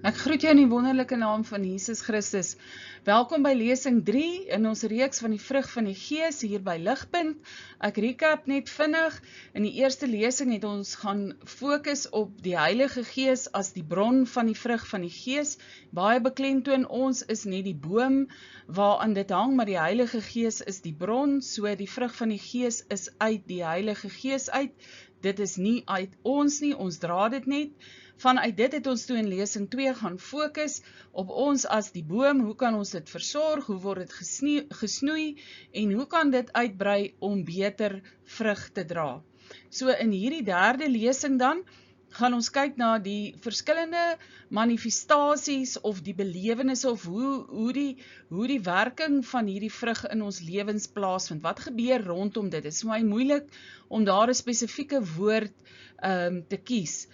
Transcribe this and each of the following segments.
Ek groet jou in die wonderlike naam van Jesus Christus. Welkom by lesing 3 in ons reeks van die vrug van die Gees hier by Ligpunt. Ek recap net vinnig. In die eerste lesing het ons gaan fokus op die Heilige Gees as die bron van die vrug van die Gees. Baie beklemtoon ons is nie die boom waaraan dit hang, maar die Heilige Gees is die bron, so die vrug van die Gees is uit die Heilige Gees uit. Dit is nie uit ons nie, ons dra dit net. Vanuit dit het ons toe in lesing 2 gaan fokus op ons as die boom, hoe kan ons dit versorg, hoe word dit gesnoei en hoe kan dit uitbrei om beter vrug te dra. So in hierdie derde lesing dan, gaan ons kyk na die verskillende manifestasies of die belewennisse of hoe die werking van hierdie vrug in ons lewens plaasvind. Wat gebeur rondom dit? Dit is vir my moeilik om daar 'n spesifieke woord te kies.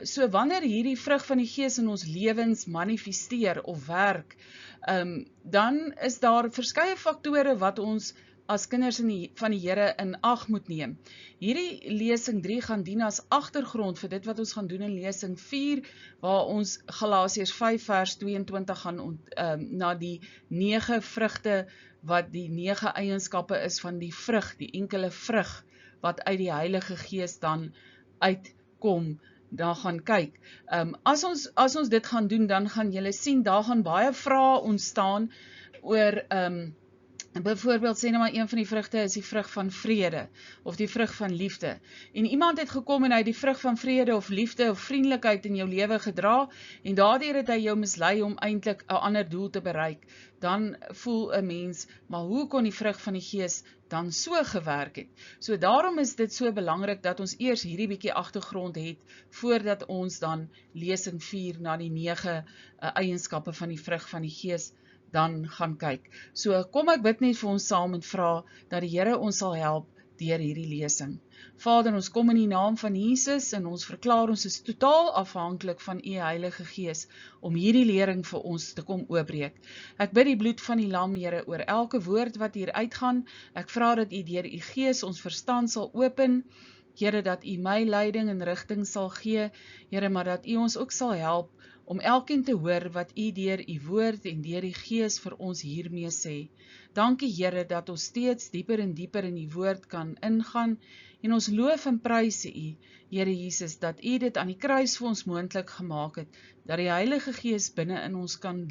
So wanneer hierdie vrug van die Gees in ons lewens manifesteer of werk, dan is daar verskeie faktore wat ons as kinders van die Here in ag moet neem. Hierdie lesing 3 gaan dien as agtergrond vir dit wat ons gaan doen in lesing 4, waar ons Galasiërs 5 vers 22 gaan na die 9 vrugte, wat die 9 eienskappe is van die vrug, die enkele vrug, wat uit die Heilige Gees dan uitkom, dan gaan kyk. As ons dit gaan doen, dan gaan julle sien, daar gaan baie vrae ontstaan oor, byvoorbeeld sê nou maar een van die vrugte is die vrug van vrede, of die vrug van liefde. En iemand het gekom en hy het die vrug van vrede of liefde of vriendelikheid in jou lewe gedra, en daardeur het hy jou mislei om eintlik 'n ander doel te bereik. Dan voel 'n mens, maar hoe kon die vrug van die Gees dan so gewerk het? So daarom is dit so belangrik dat ons eers hierdie bietjie agtergrond het, voordat ons dan lesing 4 na die 9 eienskappe van die vrug van die Gees dan gaan kyk. So kom ek bid net vir ons saam en vra dat die Here ons sal help deur hierdie lesing. Vader, ons kom in die naam van Jesus en ons verklaar ons is totaal afhanklik van U Heilige Gees om hierdie lering vir ons te kom oopbreek. Ek bid die bloed van die lam, Here, oor elke woord wat hier uitgaan. Ek vra dat U deur U Gees ons verstand sal open, Here, dat U my leiding en rigting sal gee, Here, maar dat U ons ook sal help om elkeen te hoor wat U deur U woord en deur die Gees vir ons hiermee sê. Dankie, Here, dat ons steeds dieper en dieper in die woord kan ingaan, en ons loof en prys U, Here Jesus, dat U dit aan die kruis vir ons moontlik gemaak het, dat die Heilige Gees binne in ons kan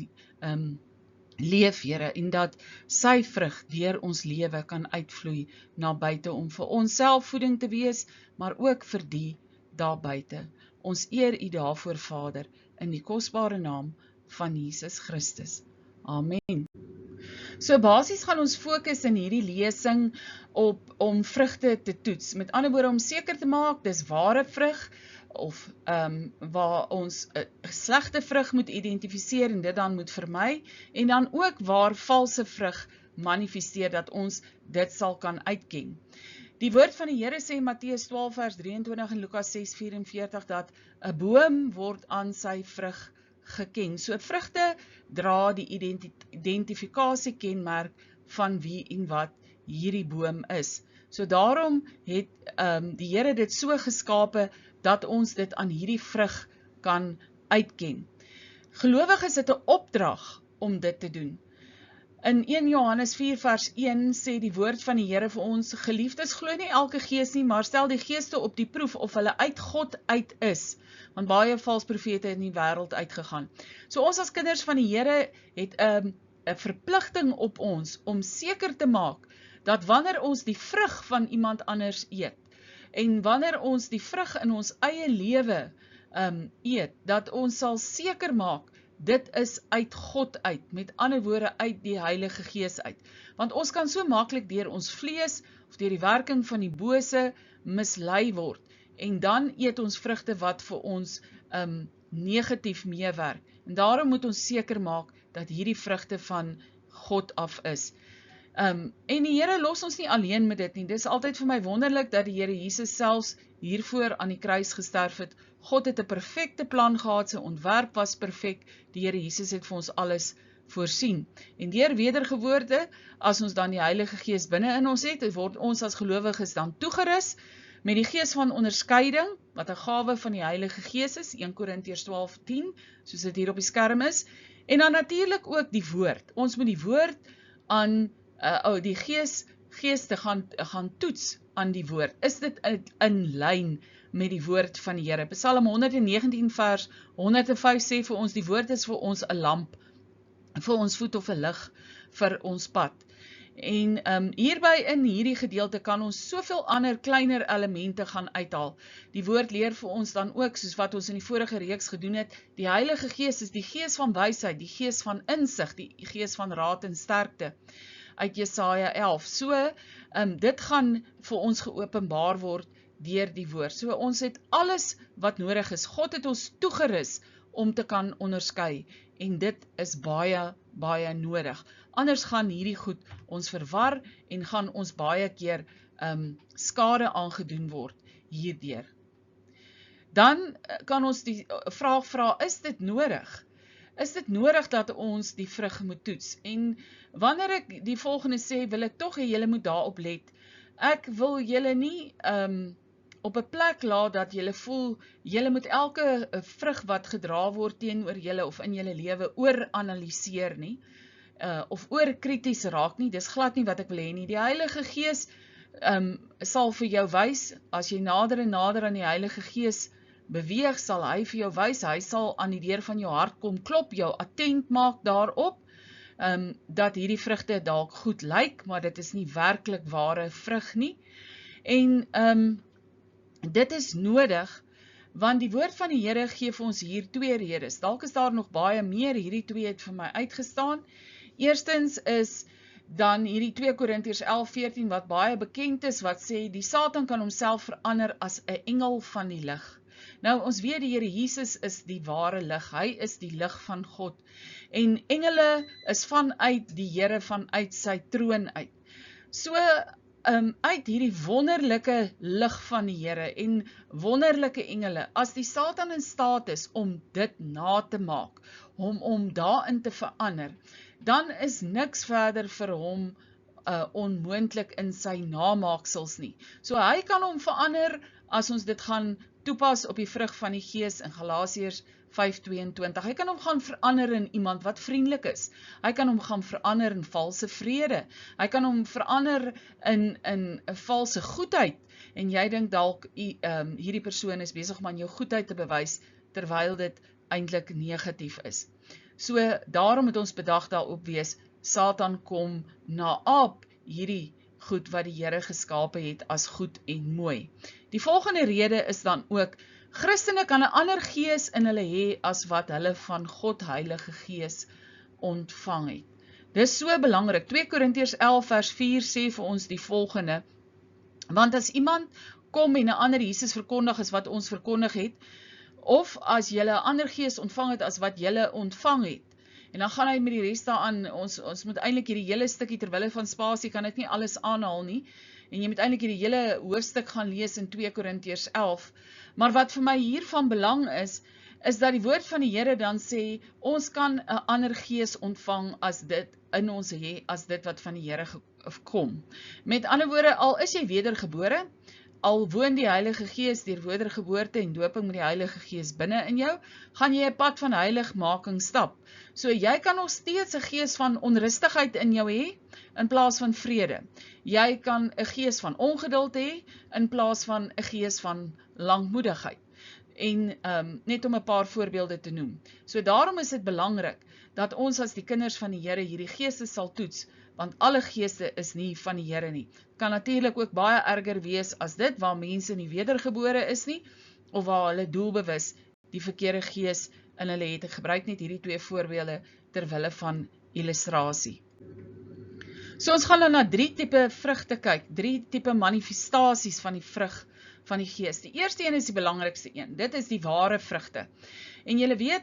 leef, Here, en dat sy vrug deur ons lewe kan uitvloei na buite om vir ons self voeding te wees, maar ook vir die daar buite. Ons eer U daarvoor, Vader, in die kosbare naam van Jesus Christus. Amen. So basies gaan ons fokus in hierdie lesing om vrugte te toets. Met ander woorde, om seker te maak, dis ware vrug, of waar ons slegte vrug moet identifiseer en dit dan moet vermy, en dan ook waar valse vrug manifesteer, dat ons dit sal kan uitken. Die woord van die Here sê in Matteus 12 vers 23 en Lukas 6 44 dat 'n boom word aan sy vrug geken. So vrugte dra die identifikasie kenmerk van wie en wat hierdie boom is. So daarom het die Here dit so geskape dat ons dit aan hierdie vrug kan uitken. Gelowiges het 'n opdrag om dit te doen. In 1 Johannes 4 vers 1 sê die woord van die Here vir ons, geliefdes, glo nie elke gees nie, maar stel die geeste op die proef of hulle uit God uit is, want baie valse profete het in die wêreld uitgegaan. So ons as kinders van die Here het 'n verpligting op ons om seker te maak dat wanneer ons die vrug van iemand anders eet, en wanneer ons die vrug in ons eie lewe eet, dat ons sal seker maak, dit is uit God uit, met ander woorde uit die Heilige Gees uit. Want ons kan so maklik deur ons vlees, of deur die werking van die bose, mislei word, en dan eet ons vrugte wat vir ons negatief meewerk. En daarom moet ons seker maak, dat hierdie vrugte van God af is. En die Here los ons nie alleen met dit nie. Dis altyd vir my wonderlik dat die Here Jesus selfs hiervoor aan die kruis gesterf het. God het 'n perfekte plan gehad, sy ontwerp was perfek, die Here Jesus het vir ons alles voorsien. En deur wedergeboorte, as ons dan die Heilige Gees binne in ons het, word ons as gelowiges dan toegerus met die gees van onderskeiding, wat 'n gawe van die Heilige Gees is, 1 Korintiërs 12:10, soos dit hier op die skerm is, en dan natuurlik ook die woord. Ons moet die woord aan, die gees te gaan toets aan die woord. Is dit in lyn met die woord van die Here? Psalm 119 vers 105 sê vir ons, die woord is vir ons 'n lamp, vir ons voet of 'n lig vir ons pad. En hierby in hierdie gedeelte kan ons soveel ander kleiner elemente gaan uithaal. Die woord leer vir ons dan ook, soos wat ons in die vorige reeks gedoen het, die Heilige Gees is die gees van wysheid, die gees van insig, die gees van raad en sterkte, uit Jesaja 11. So, dit gaan vir ons geopenbaar word deur die woord. So, ons het alles wat nodig is. God het ons toegerus om te kan onderskei, en dit is baie, baie nodig. Anders gaan hierdie goed ons verwar en gaan ons baie keer skade aangedoen word hierdeur. Dan kan ons die vraag vra, is dit nodig? Is dit nodig dat ons die vrug moet toets? En wanneer ek die volgende sê, wil ek tog hê julle moet daarop let. Ek wil julle nie op 'n plek laat dat julle voel, julle moet elke vrug wat gedra word teenoor julle of in julle lewe ooranaliseer nie, of oorkrities raak nie. Dis glad nie wat ek wil hê nie. Die Heilige Gees sal vir jou wys, as jy nader en nader aan die Heilige Gees beweeg, sal hy vir jou wys, hy sal aan die deur van jou hart kom klop, jou attent maak daarop, dat hierdie vrugte dalk goed lyk, maar dit is nie werklik ware vrug nie. En dit is nodig, want die woord van die Here gee vir ons hier 2 redes. Dalk is daar nog baie meer, hierdie 2 het vir my uitgestaan. Eerstens is dan hierdie 2 Korintiërs 11:14 wat baie bekend is, wat sê, die Satan kan homself verander as 'n engel van die lig. Nou, ons weet die Here Jesus is die ware lig, hy is die lig van God, en engele is vanuit die Here, vanuit sy troon uit. So, uit hierdie wonderlike lig van die Here en wonderlike engele, as die Satan in staat is om dit na te maak, om daarin te verander, dan is niks verder vir hom onmoontlik in sy namaaksels nie. So hy kan hom verander as ons dit gaan toepas op die vrug van die Gees in Galasiërs 5:22. Hy kan hom gaan verander in iemand wat vriendelik is. Hy kan hom gaan verander in valse vrede. Hy kan hom verander in 'n valse goedheid. En jy dink dalk hierdie persoon is besig om aan jou goedheid te bewys, terwyl dit eintlik negatief is. So daarom moet ons bedag daarop wees, Satan kom naap hierdie goed wat die Here geskape het as goed en mooi. Die volgende rede is dan ook, Christene kan 'n ander gees in hulle hê as wat hulle van God Heilige Gees ontvang het. Dis so belangrik. 2 Korintiërs 11 vers 4 sê vir ons die volgende, want as iemand kom en 'n ander Jesus verkondig as wat ons verkondig het, of as julle 'n ander gees ontvang het as wat julle ontvang het, en dan gaan hy met die res daaraan, ons moet eintlik hierdie hele stukkie, terwille van spasie, kan dit nie alles aanhaal nie, en jy moet eintlik hierdie hele hoofstuk gaan lees in 2 Korintiërs 11, maar wat vir my hier van belang is dat die woord van die Here dan sê, ons kan 'n ander gees ontvang as dit in ons hê, as dit wat van die Here kom. Met ander woorde, al is jy wedergebore, al woon die Heilige Gees deur wedergeboorte en doping met die Heilige Gees binne in jou, gaan jy 'n pad van heiligmaking stap. So jy kan nog steeds 'n gees van onrustigheid in jou hê, in plaas van vrede. Jy kan 'n gees van ongeduld hê, in plaas van 'n gees van lankmoedigheid. En net om 'n paar voorbeelde te noem. So daarom is dit belangrik, dat ons as die kinders van die Here hierdie geeste sal toets, want alle geeste is nie van die Here nie. Kan natuurlik ook baie erger wees as dit, waar mense nie wedergebore is nie, of waar hulle doelbewus die verkeerde gees in hulle het. Ek gebruik net hierdie 2 voorbeelde terwille van illustrasie. So ons gaan dan na 3 tipe vrugte kyk, 3 tipe manifestasies van die vrug van die Gees. Die eerste een is die belangrikste een, dit is die ware vrugte. En julle weet,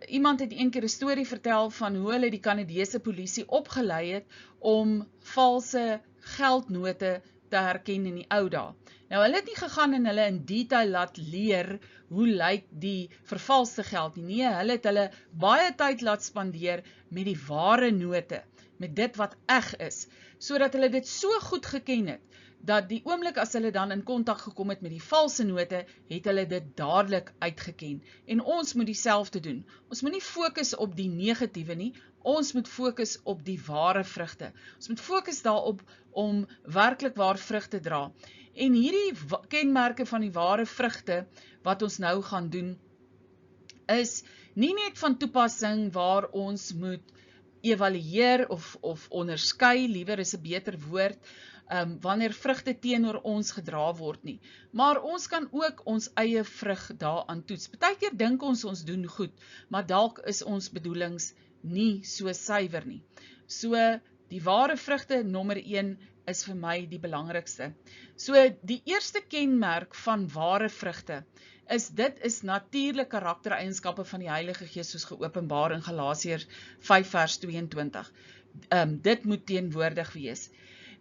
iemand het een keer 'n storie vertel van hoe hulle die Kanadese polisie opgelei het om valse geldnote te herken in die ou dae. Nou, hulle het nie gegaan en hulle in detail laat leer hoe lyk die vervalste geld nie. Nee, hulle het hulle baie tyd laat spandeer met die ware note, met dit wat eg is, sodat hulle dit so goed geken het, dat die oomblik as hulle dan in kontak gekom het met die valse note, het hulle dit dadelik uitgeken. En ons moet dieselfde doen. Ons moet nie fokus op die negatiewe nie, ons moet fokus op die ware vrugte. Ons moet fokus daarop om werklik waar vrug te dra. En hierdie kenmerke van die ware vrugte, wat ons nou gaan doen, is nie net van toepassing waar ons moet evalueer of onderskei, liewer is 'n beter woord, wanneer vrugte teenoor ons gedra word nie. Maar ons kan ook ons eie vrug daaraan toets. Partykeer dink ons doen goed, maar dalk is ons bedoelings nie so suiwer nie. So, die ware vrugte, nommer 1, is vir my die belangrikste. So, die eerste kenmerk van ware vrugte, dit is natuurlike karaktereienskappe van die Heilige Gees soos geopenbaar in Galasiërs 5 vers 22. Dit moet teenwoordig wees.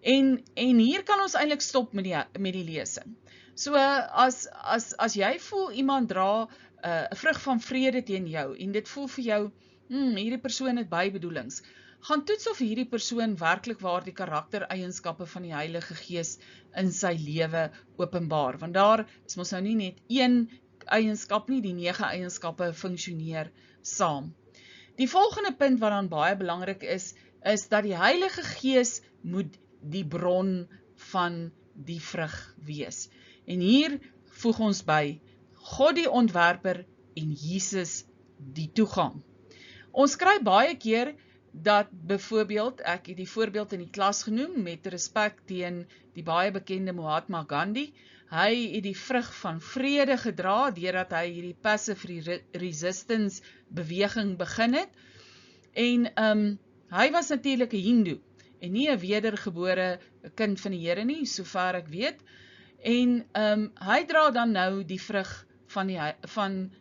En hier kan ons eintlik stop met die lesing. So, as jy voel iemand dra 'n vrug van vrede teen jou, en dit voel vir jou, hierdie persoon het bybedoelings, gaan toets of hierdie persoon werklik waar die karaktereienskappe van die Heilige Gees in sy lewe openbaar, want daar is mos nou nie net een eienskap nie, die 9 eienskappe funksioneer saam. Die volgende punt wat dan baie belangrik is dat die Heilige Gees moet die bron van die vrug wees. En hier voeg ons by, God die ontwerper en Jesus die toegang. Ons kry baie keer dat byvoorbeeld, ek het die voorbeeld in die klas genoem, met respek teen die baie bekende Mahatma Gandhi, hy het die vrug van vrede gedra, deurdat hy hierdie passive resistance beweging begin het, en hy was natuurlik 'n Hindoe, en nie 'n wedergebore kind van die Here nie, sover ek weet, en hy dra dan nou die vrug van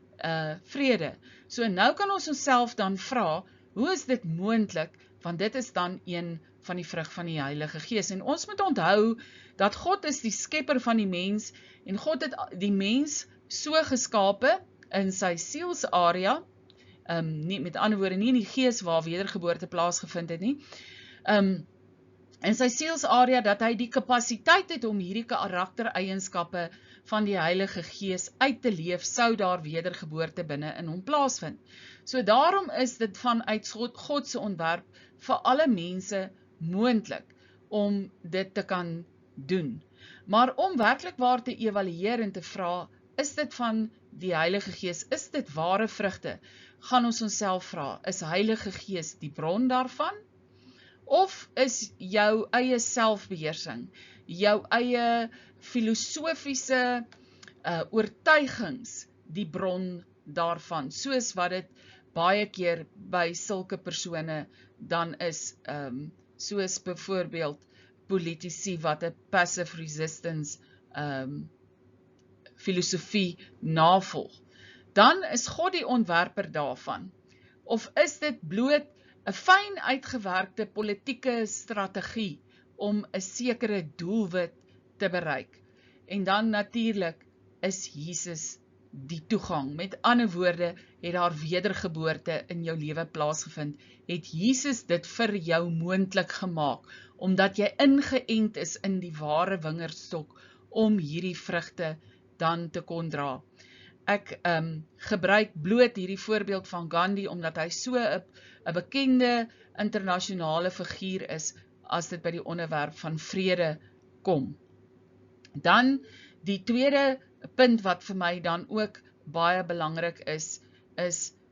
vrede. So nou kan ons onsself dan vra, hoe is dit moontlik, want dit is dan een van die vrug van die Heilige Gees, en ons moet onthou, dat God is die skepper van die mens, en God het die mens so geskape, in sy sielsarea, met ander woorde, nie in die gees waar wedergeboorte plaasgevind het nie, in sy sielsarea, dat hy die kapasiteit het om hierdie karaktereienskappe van die Heilige Gees uit te leef, sou daar wedergeboorte binne in hom plaasvind. So daarom is dit vanuit God se ontwerp vir alle mense moontlik om dit te kan doen. Maar om werklik waar te evalueer en te vra, is dit van die Heilige Gees, is dit ware vrugte? Gaan ons onsself vra, is Heilige Gees die bron daarvan? Of is jou eie selfbeheersing, jou eie filosofiese oortuigings die bron daarvan, soos wat dit baie keer by sulke persone dan is, soos byvoorbeeld politici wat 'n passive resistance filosofie navolg. Dan is God die ontwerper daarvan. Of is dit bloot 'n fyn uitgewerkte politieke strategie om 'n sekere doelwit te bereik? En dan natuurlik is Jesus die toegang. Met ander woorde, het daar wedergeboorte in jou lewe plaasgevind, het Jesus dit vir jou moontlik gemaak, omdat jy ingeënt is in die ware wingerdstok om hierdie vrugte dan te kon dra. Ek gebruik bloot hierdie voorbeeld van Gandhi, omdat hy so 'n bekende internasionale figuur is, as dit by die onderwerp van vrede kom. Dan, die tweede punt wat vir my dan ook baie belangrik is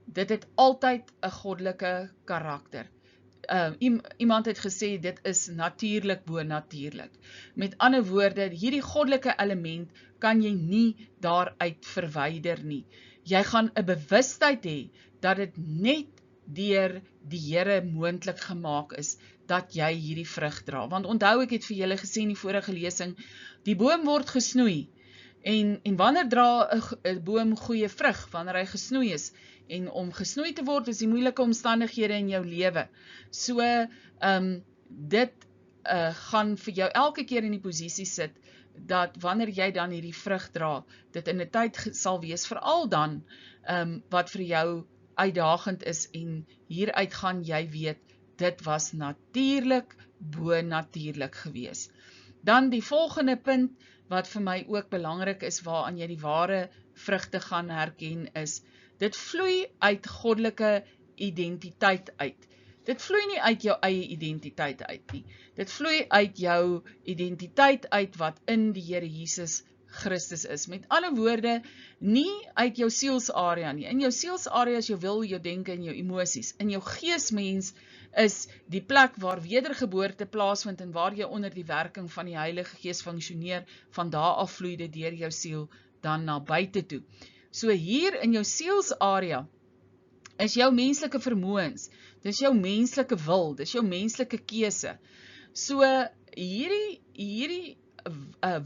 dit het altyd 'n goddelike karakter. Iemand het gesê, dit is natuurlik bo natuurlik. Met ander woorde, hierdie goddelike element kan jy nie daaruit verwyder nie. Jy gaan 'n bewustheid hê, dat dit net deur die Here moontlik gemaak is, dat jy hierdie vrug dra. Want onthou, ek het vir julle gesê in die vorige lesing, die boom word gesnoei, en wanneer dra 'n boom goeie vrug? Wanneer hy gesnoei is, en om gesnoei te word, is die moeilike omstandighede in jou lewe. So, dit gaan vir jou elke keer in die posisie sit, dat wanneer jy dan hierdie vrug dra, dit in 'n tyd sal wees, veral dan, wat vir jou uitdagend is, en hieruit gaan jy weet, dit was natuurlik bo natuurlik gewees. Dan die volgende punt, wat vir my ook belangrik is, waaraan jy die ware vrugte gaan herken is, dit vloei uit goddelike identiteit uit. Dit vloei nie uit jou eie identiteit uit nie. Dit vloei uit jou identiteit uit wat in die Here Jesus Christus is. Met ander woorde, nie uit jou sielsarea nie. In jou sielsarea is jou wil, jou denke en jou emosies. In jou geesmens is die plek waar wedergeboorte plaasvind en waar jy onder die werking van die Heilige Gees funksioneer, van daar af vloei dit deur jou siel dan na buite toe. So hier in jou sielsarea is jou menslike vermoëns, dis jou menslike wil, dis jou menslike keuse. So hierdie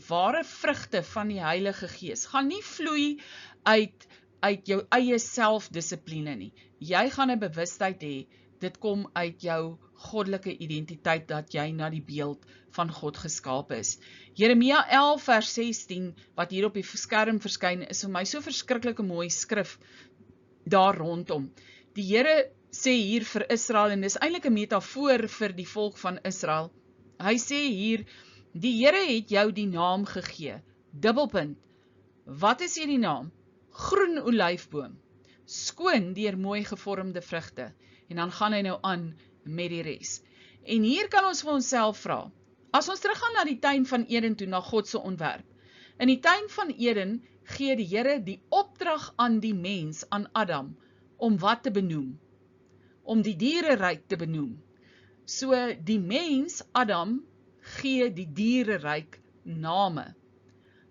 ware vrugte van die Heilige Gees gaan nie vloei uit jou eie selfdissipline nie. Jy gaan 'n bewustheid hê, dit kom uit jou goddelike identiteit dat jy na die beeld van God geskape is. Jeremia 11 vers 16 wat hier op die skerm verskyn is vir my so verskriklike mooi skrif daar rondom. Die Here sê hier vir Israel, en dis eintlik 'n metafoor vir die volk van Israel. Hy sê hier, die Here het jou die naam gegee, dubbelpunt. Wat is hierdie naam? Groen olyfboom, skoon deur mooi gevormde vrugte. En dan gaan hy nou aan met die res. En hier kan ons vir onsself vra, as ons teruggaan na die tuin van Eden toe, na God se ontwerp. In die tuin van Eden gee die Here die opdrag aan die mens, aan Adam, om wat te benoem? Om die diereryk te benoem. So die mens, Adam, gee die diereryk name.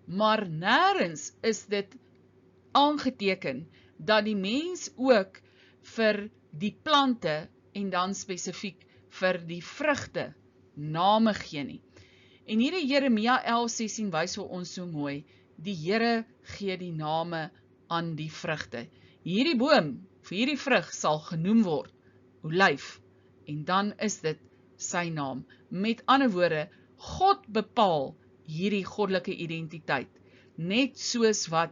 Maar nêrens is dit aangeteken dat die mens ook vir die plante en dan spesifiek vir die vrugte name gee nie. En hierdie Jeremia 11:16 wys vir ons so mooi, die Here gee die name aan die vrugte. Hierdie boom, vir hierdie vrug sal genoem word, olyf, en dan is dit sy naam. Met ander woorde, God bepaal hierdie goddelike identiteit, net soos wat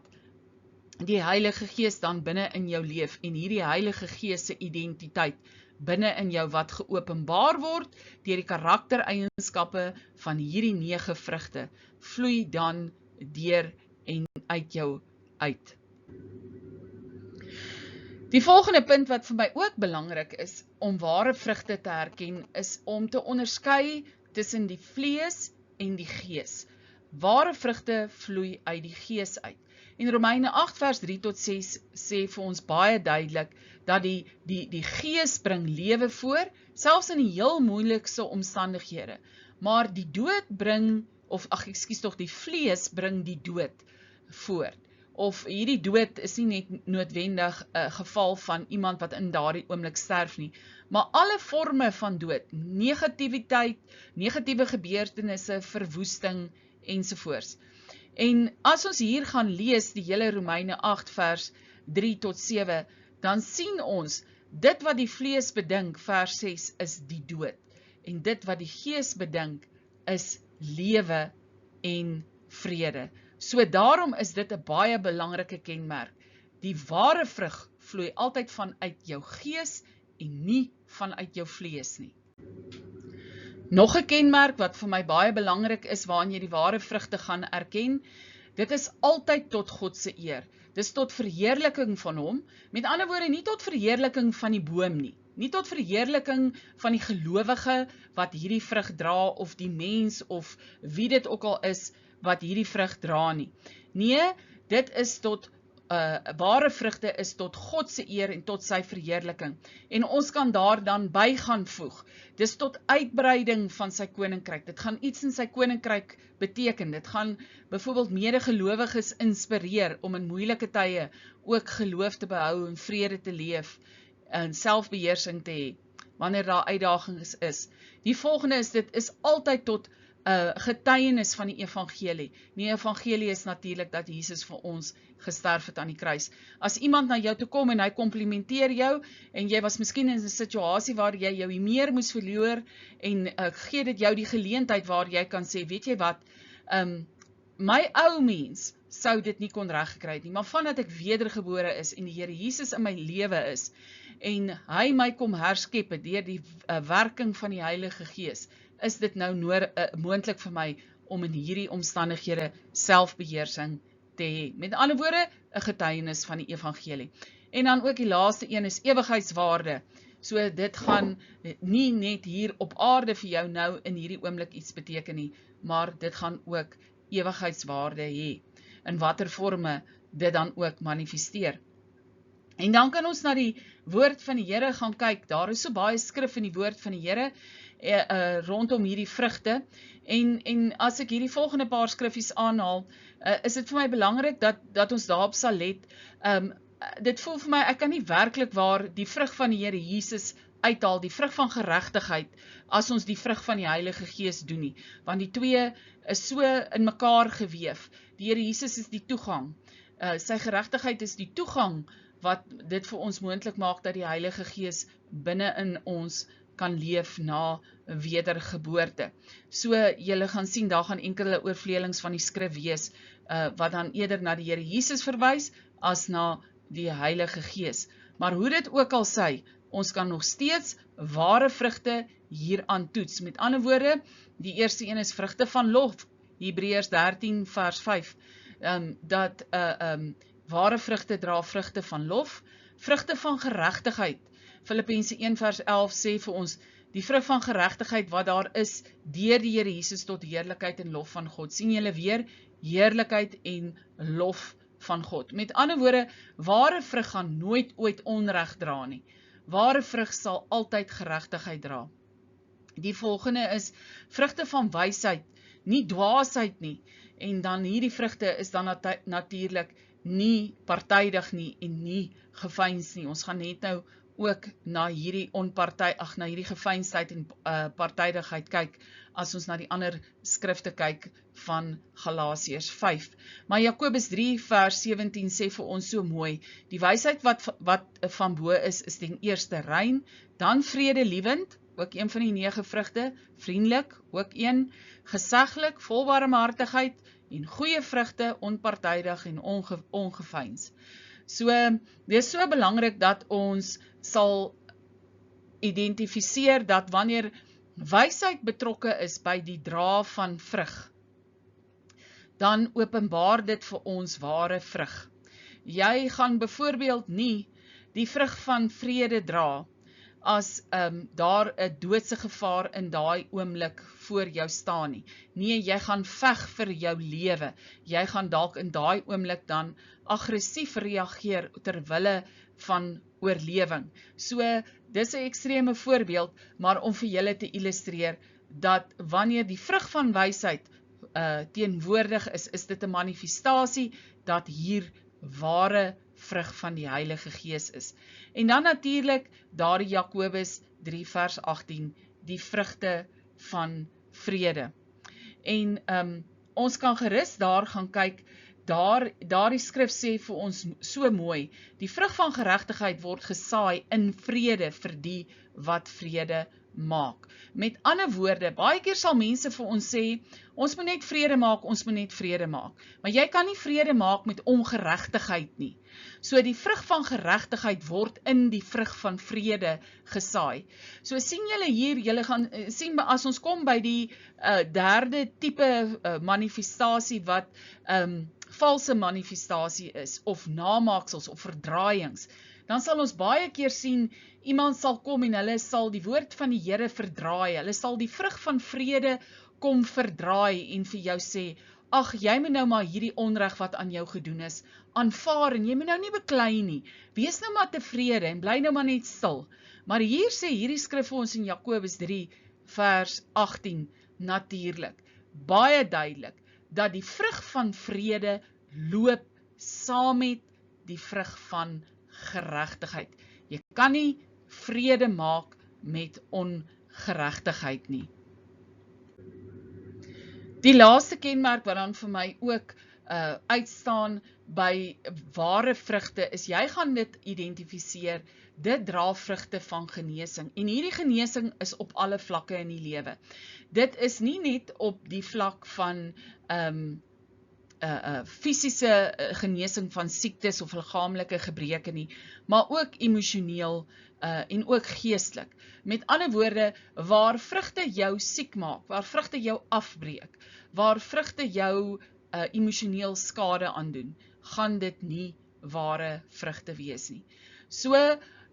die Heilige Gees dan binne in jou leef, en hierdie Heilige Gees se identiteit binne in jou wat geopenbaar word, deur die karaktereienskappe van hierdie 9 vrugte, vloei dan deur en uit jou uit. Die volgende punt wat vir my ook belangrik is, om ware vrugte te herken, is om te onderskei tussen die vlees en die gees. Ware vrugte vloei uit die gees uit. En Romeine 8 vers 3 tot 6 sê vir ons baie duidelik, dat die gees bring lewe voor, selfs in die heel moeilikste omstandighede. Maar die dood bring, die vlees bring die dood voort. Of hierdie dood is nie net noodwendig 'n geval van iemand wat in daardie oomblik sterf nie, maar alle forme van dood, negativiteit, negatiewe gebeurtenisse, verwoesting ensovoorts. En as ons hier gaan lees die hele Romeine 8 vers 3 tot 7, dan sien ons, dit wat die vlees bedink, vers 6, is die dood. En dit wat die gees bedink, is lewe en vrede. So daarom is dit 'n baie belangrike kenmerk. Die ware vrug vloei altyd vanuit jou gees en nie vanuit jou vlees nie. Nog 'n kenmerk wat vir my baie belangrik is, waarin jy die ware vrugte gaan erken, dit is altyd tot God se eer. Dis tot verheerliking van hom, met ander woorde nie tot verheerliking van die boom nie, nie tot verheerliking van die gelowige wat hierdie vrug dra, of die mens, of wie dit ook al is, wat hierdie vrug dra nie. Nee, dit is tot, ware vrugte is tot God se eer en tot sy verheerliking. En ons kan daar dan by gaan voeg. Dis tot uitbreiding van sy koninkryk. Dit gaan iets in sy koninkryk beteken. Dit gaan byvoorbeeld medegelowiges inspireer om in moeilike tye ook geloof te behou en vrede te leef en selfbeheersing te hê, wanneer daar uitdagings is. Die volgende is, dit is altyd tot getuienis van die evangelie. Die evangelie is natuurlik dat Jesus vir ons gesterf het aan die kruis. As iemand na jou toe kom en hy komplimenteer jou, en jy was miskien in 'n situasie waar jy jou meer moes verloor, en gee dit jou die geleentheid waar jy kan sê, weet jy wat, my ou mens sou dit nie kon reggekry het nie, maar vandat ek wedergebore is, en die Here Jesus in my lewe is, en hy my kom herskep het deur die werking van die Heilige Gees, is dit nou moontlik vir my om in hierdie omstandighede selfbeheersing te hê. Met ander woorde, 'n getuienis van die evangelie. En dan ook die laaste een is ewigheidswaarde. So dit gaan nie net hier op aarde vir jou nou in hierdie oomblik iets beteken nie, maar dit gaan ook ewigheidswaarde hê, in watter vorme dit dan ook manifesteer. En dan kan ons na die woord van die Here gaan kyk. Daar is so baie skrif in die woord van die Here rondom hierdie vrugte. En as ek hierdie volgende paar skriffies aanhaal, is dit vir my belangrik dat ons daarop sal let. Dit voel vir my, ek kan nie werklik waar die vrug van die Here Jesus uithaal, die vrug van geregtigheid, as ons die vrug van die Heilige Gees doen nie. Want die twee is so in mekaar geweef. Die Here Jesus is die toegang. Sy geregtigheid is die toegang wat dit vir ons moontlik maak dat die Heilige Gees binne in ons kan leef na wedergeboorte. So julle gaan sien, daar gaan enkele oorvleelings van die skrif wees, wat dan eerder na die Here Jesus verwys, as na die Heilige Gees. Maar hoe dit ook al sy, ons kan nog steeds ware vrugte hieraan toets. Met ander woorde, die eerste een is vrugte van lof, Hebreërs 13 vers 5, dat ware vrugte dra vrugte van lof, vrugte van geregtigheid. Filippense 1 vers 11 sê vir ons, die vrug van geregtigheid wat daar is, deur die Here Jesus tot heerlikheid en lof van God. Sien julle weer, heerlikheid en lof van God. Met ander woorde, ware vrug gaan nooit ooit onreg dra nie. Ware vrug sal altyd geregtigheid dra. Die volgende is vrugte van wysheid, nie dwaasheid nie. En dan hierdie vrugte is dan natuurlik nie partydig nie en nie geveins nie. Ons gaan net nou ook na hierdie na hierdie geveinsheid en partydigheid kyk, as ons na die ander skrifte kyk van Galasiërs 5. Maar Jakobus 3 vers 17 sê vir ons so mooi, die wysheid wat van bo is ten eerste rein, dan vredelievend, ook een van die 9 vrugte, vriendelik, ook een, geseglik, vol barmhartigheid, en goeie vrugte, onpartydig en ongeveins. So, dit is so belangrik dat ons sal identifiseer dat wanneer wysheid betrokke is by die dra van vrug, dan openbaar dit vir ons ware vrug. Jy gaan byvoorbeeld nie die vrug van vrede dra, as daar 'n doodse gevaar in daai oomblik voor jou staan nie. Nee, jy gaan veg vir jou lewe. Jy gaan dalk in daai oomblik dan aggressief reageer terwille van oorlewing. So, dis 'n ekstreme voorbeeld, maar om vir julle te illustreer, dat wanneer die vrug van wysheid teenwoordig is dit 'n manifestasie dat hier ware vrug van die Heilige Gees is. En dan natuurlik, daar Jakobus 3 vers 18, die vrugte van vrede. En ons kan gerus daar gaan kyk, daar die skrif sê vir ons so mooi, die vrug van geregtigheid word gesaai in vrede vir die wat vrede maak. Met ander woorde, baie keer sal mense vir ons sê, ons moet net vrede maak, ons moet net vrede maak. Maar jy kan nie vrede maak met ongeregtigheid nie. So die vrug van geregtigheid word in die vrug van vrede gesaai. So sien julle hier, julle gaan sien, as ons kom by die derde tipe manifestasie wat valse manifestasie is, of namaaksels, of verdraaiings, dan sal ons baie keer sien, iemand sal kom en hulle sal die woord van die Here verdraai, hulle sal die vrug van vrede kom verdraai en vir jou sê, ag, jy moet nou maar hierdie onreg wat aan jou gedoen is, aanvaar en jy moet nou nie beklei nie, wees nou maar tevrede en bly nou maar net stil. Maar hier sê hierdie skrif vir ons in Jakobus 3 vers 18 natuurlik, baie duidelik, dat die vrug van vrede loop saam met die vrug van geregtigheid. Jy kan nie vrede maak met ongeregtigheid nie. Die laaste kenmerk wat dan vir my ook uitstaan by ware vrugte is, jy gaan dit identifiseer, dit dra vrugte van genesing. En hierdie genesing is op alle vlakke in die lewe. Dit is nie net op die vlak van fisiese genesing van siektes of liggaamlike gebreke nie, maar ook emosioneel en ook geestelik. Met ander woorde, waar vrugte jou siek maak, waar vrugte jou afbreek, waar vrugte jou emosioneel skade aandoen, gaan dit nie ware vrugte wees nie. So,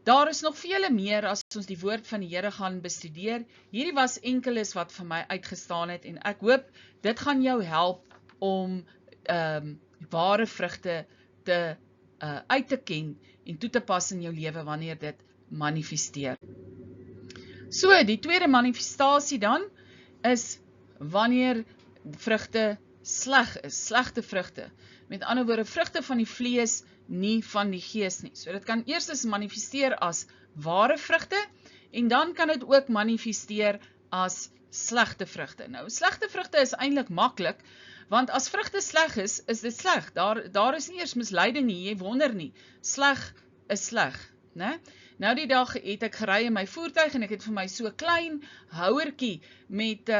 daar is nog vele meer as ons die woord van die Here gaan bestudeer. Hierdie was enkeles wat vir my uitgestaan het en ek hoop, dit gaan jou help om ware vrugte uit te ken en toe te pas in jou lewe wanneer dit manifesteer. So, die tweede manifestasie dan is wanneer vrugte sleg is, slegte vrugte. Met ander woorde, vrugte van die vlees, nie van die gees nie. So dit kan eers manifesteer as ware vrugte en dan kan dit ook manifesteer as slegte vrugte. Nou, slegte vrugte is eintlik maklik, want as vrugte sleg is dit sleg. Daar is nie eers misleiding nie, jy wonder nie. Sleg is sleg, né? Nou die dag het ek gery in my voertuig en ek het vir my so klein houertjie met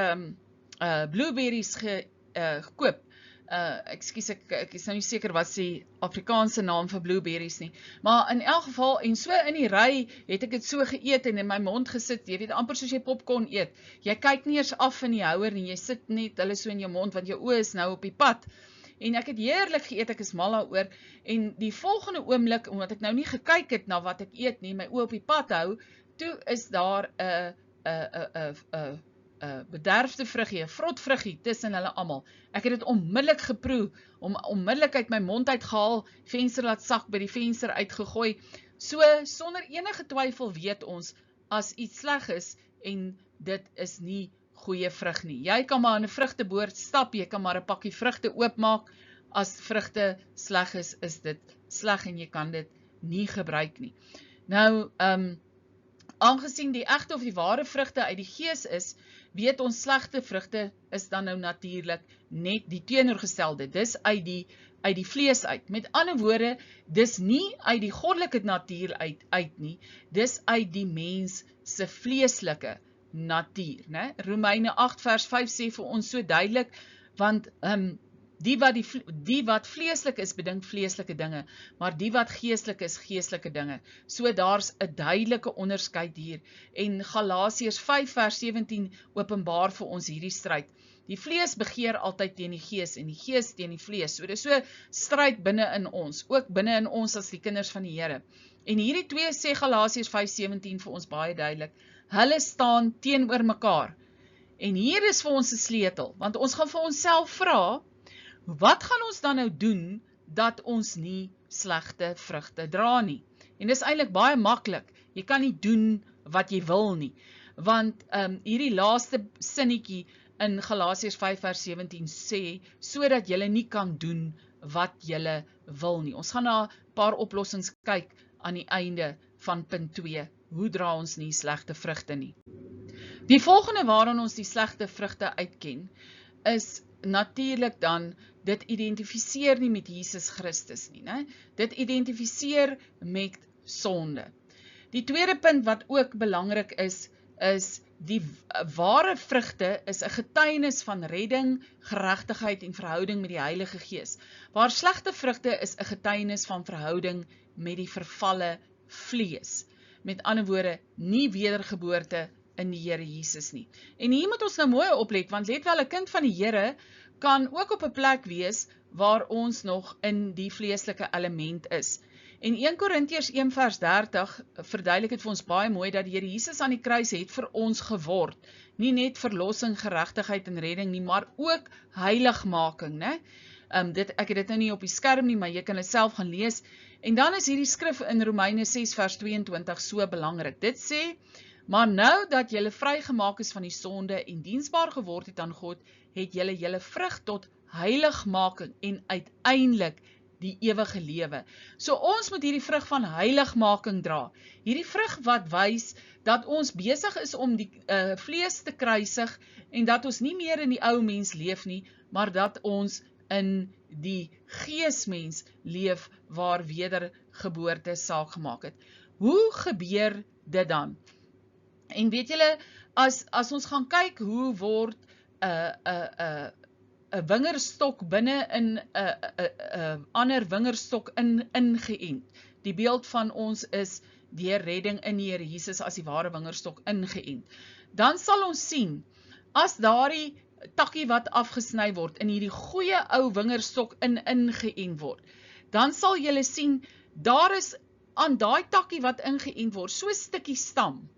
blueberries gekoop. Ekskuus, ek is nou nie seker wat die Afrikaanse naam vir blueberries nie, maar in elk geval, en so in die ry het ek dit so geëet en in my mond gesit, jy weet amper soos jy popcorn eet, jy kyk nie eers af in die houer nie, jy sit net hulle so in jou mond, want jou oë is nou op die pad, en ek het heerlik geëet, ek is mal daaroor, en die volgende oomblik, omdat ek nou nie gekyk het na wat ek eet nie, my oë op die pad hou, toe is daar bederfde vruggie, 'n vrot vruggie tussen hulle almal. Ek het dit onmiddellik geproe, onmiddellik uit my mond uitgehaal, venster laat sak, by die venster uitgegooi. So, sonder enige twyfel weet ons, as iets sleg is, en dit is nie goeie vrug nie. Jy kan maar in 'n vrugteboord stap, jy kan maar 'n pakkie vrugte oopmaak, as vrugte sleg is dit sleg en jy kan dit nie gebruik nie. Nou, aangesien die egte of die ware vrugte uit die gees is, weet ons slegte vrugte is dan nou natuurlik net die teenoorgestelde, dis uit die vlees uit. Met ander woorde, dis nie uit die goddelike natuur uit nie, dis uit die mens se vleeslike natuur, né? Romeine 8 vers 5 sê vir ons so duidelik, want die wat vleeslik is, bedink vleeslike dinge, maar die wat geestelik is, geestelike dinge. So daar's 'n duidelike onderskeid hier, en Galasiërs 5 vers 17 openbaar vir ons hierdie stryd. Die vlees begeer altyd teen die gees, en die gees teen die vlees. So dis so stryd binne in ons, ook binne in ons as die kinders van die Here. En hierdie twee sê Galasiërs 5:17 vir ons baie duidelik, hulle staan teenoor mekaar. En hier is vir ons 'n sleutel, want ons gaan vir onsself vra, wat gaan ons dan nou doen, dat ons nie slegte vrugte dra nie? En dis eintlik baie maklik, jy kan nie doen wat jy wil nie, want hierdie laaste sinnetjie in Galasiërs 5 vers 17 sê, sodat julle nie kan doen wat julle wil nie. Ons gaan na 'n paar oplossings kyk aan die einde van punt 2, hoe dra ons nie slegte vrugte nie. Die volgende waaraan ons die slegte vrugte uitken, is natuurlik dan, dit identifiseer nie met Jesus Christus nie, né? Dit identifiseer met sonde. Die tweede punt wat ook belangrik is die ware vrugte is 'n getuienis van redding, geregtigheid en verhouding met die Heilige Gees. Waar slegte vrugte is 'n getuienis van verhouding met die vervalle vlees. Met ander woorde, nie wedergeboorte in die Here Jesus nie. En hier moet ons nou mooi oplet, want let wel, 'n kind van die Here kan ook op 'n plek wees waar ons nog in die vleeslike element is. En 1 Korintiërs 1 vers 30 verduidelik het vir ons baie mooi dat die Here Jesus aan die kruis het vir ons geword. Nie net verlossing, geregtigheid en redding nie, maar ook heiligmaking, né? Ek het dit nou nie op die skerm nie, maar jy kan dit self gaan lees. En dan is hierdie skrif in Romeine 6 vers 22 so belangrik. Dit sê, maar nou dat julle vrygemaak is van die sonde en diensbaar geword het aan God, het julle vrug tot heiligmaking en uiteindelik die ewige lewe. So ons moet hierdie vrug van heiligmaking dra. Hierdie vrug wat wys dat ons besig is om die vlees te kruisig en dat ons nie meer in die ou mens leef nie, maar dat ons in die geesmens leef waar wedergeboorte saak gemaak het. Hoe gebeur dit dan? En weet julle, as ons gaan kyk hoe word wingerstok binne in 'n ander wingerstok ingeënt. Die beeld van ons is deur redding in die Here Jesus as die ware wingerstok ingeënt. Dan sal ons sien, as daardie takkie wat afgesny word, in hierdie goeie ou wingerstok ingeënt word, dan sal julle sien, daar is aan daai takkie wat ingeënt word, so 'n stukkie stam.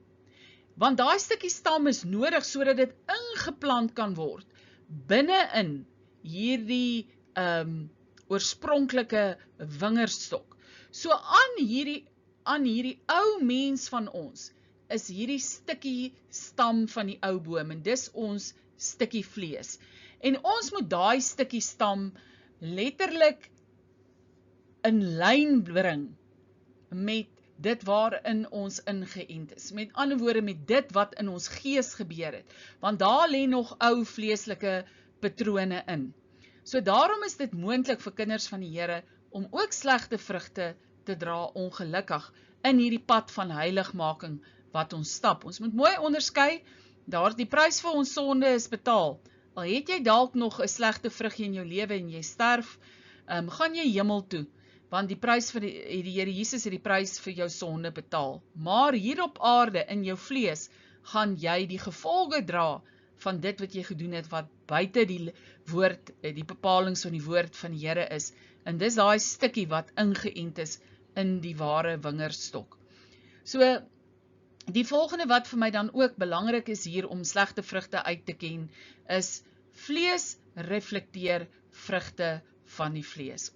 Want daai stukkie stam is nodig sodat dit ingeplant kan word binne in hierdie oorspronklike wingerstok. So aan hierdie ou mens van ons is hierdie stukkie stam van die ou boom en dis ons stukkie vlees. En ons moet daai stukkie stam letterlik in lyn bring met dit waarin ons ingeënt is. Met ander woorde, met dit wat in ons gees gebeur het. Want daar lê nog ou vleeslike patrone in. So daarom is dit moontlik vir kinders van die Here om ook slegte vrugte te dra, ongelukkig, in hierdie pad van heiligmaking wat ons stap. Ons moet mooi onderskei, daar die prys vir ons sonde is betaal. Al het jy dalk nog 'n slegte vrug in jou lewe en jy sterf, gaan jy hemel toe. Want die prys vir die Here Jesus het die prys vir jou sonde betaal. Maar hier op aarde, in jou vlees, gaan jy die gevolge dra van dit wat jy gedoen het, wat buite die woord, die bepalings van die woord van die Here is. En dis daai stukkie wat ingeënt is in die ware wingerstok. So, die volgende wat vir my dan ook belangrik is hier om slegte vrugte uit te ken, is vlees reflekteer vrugte van die vlees.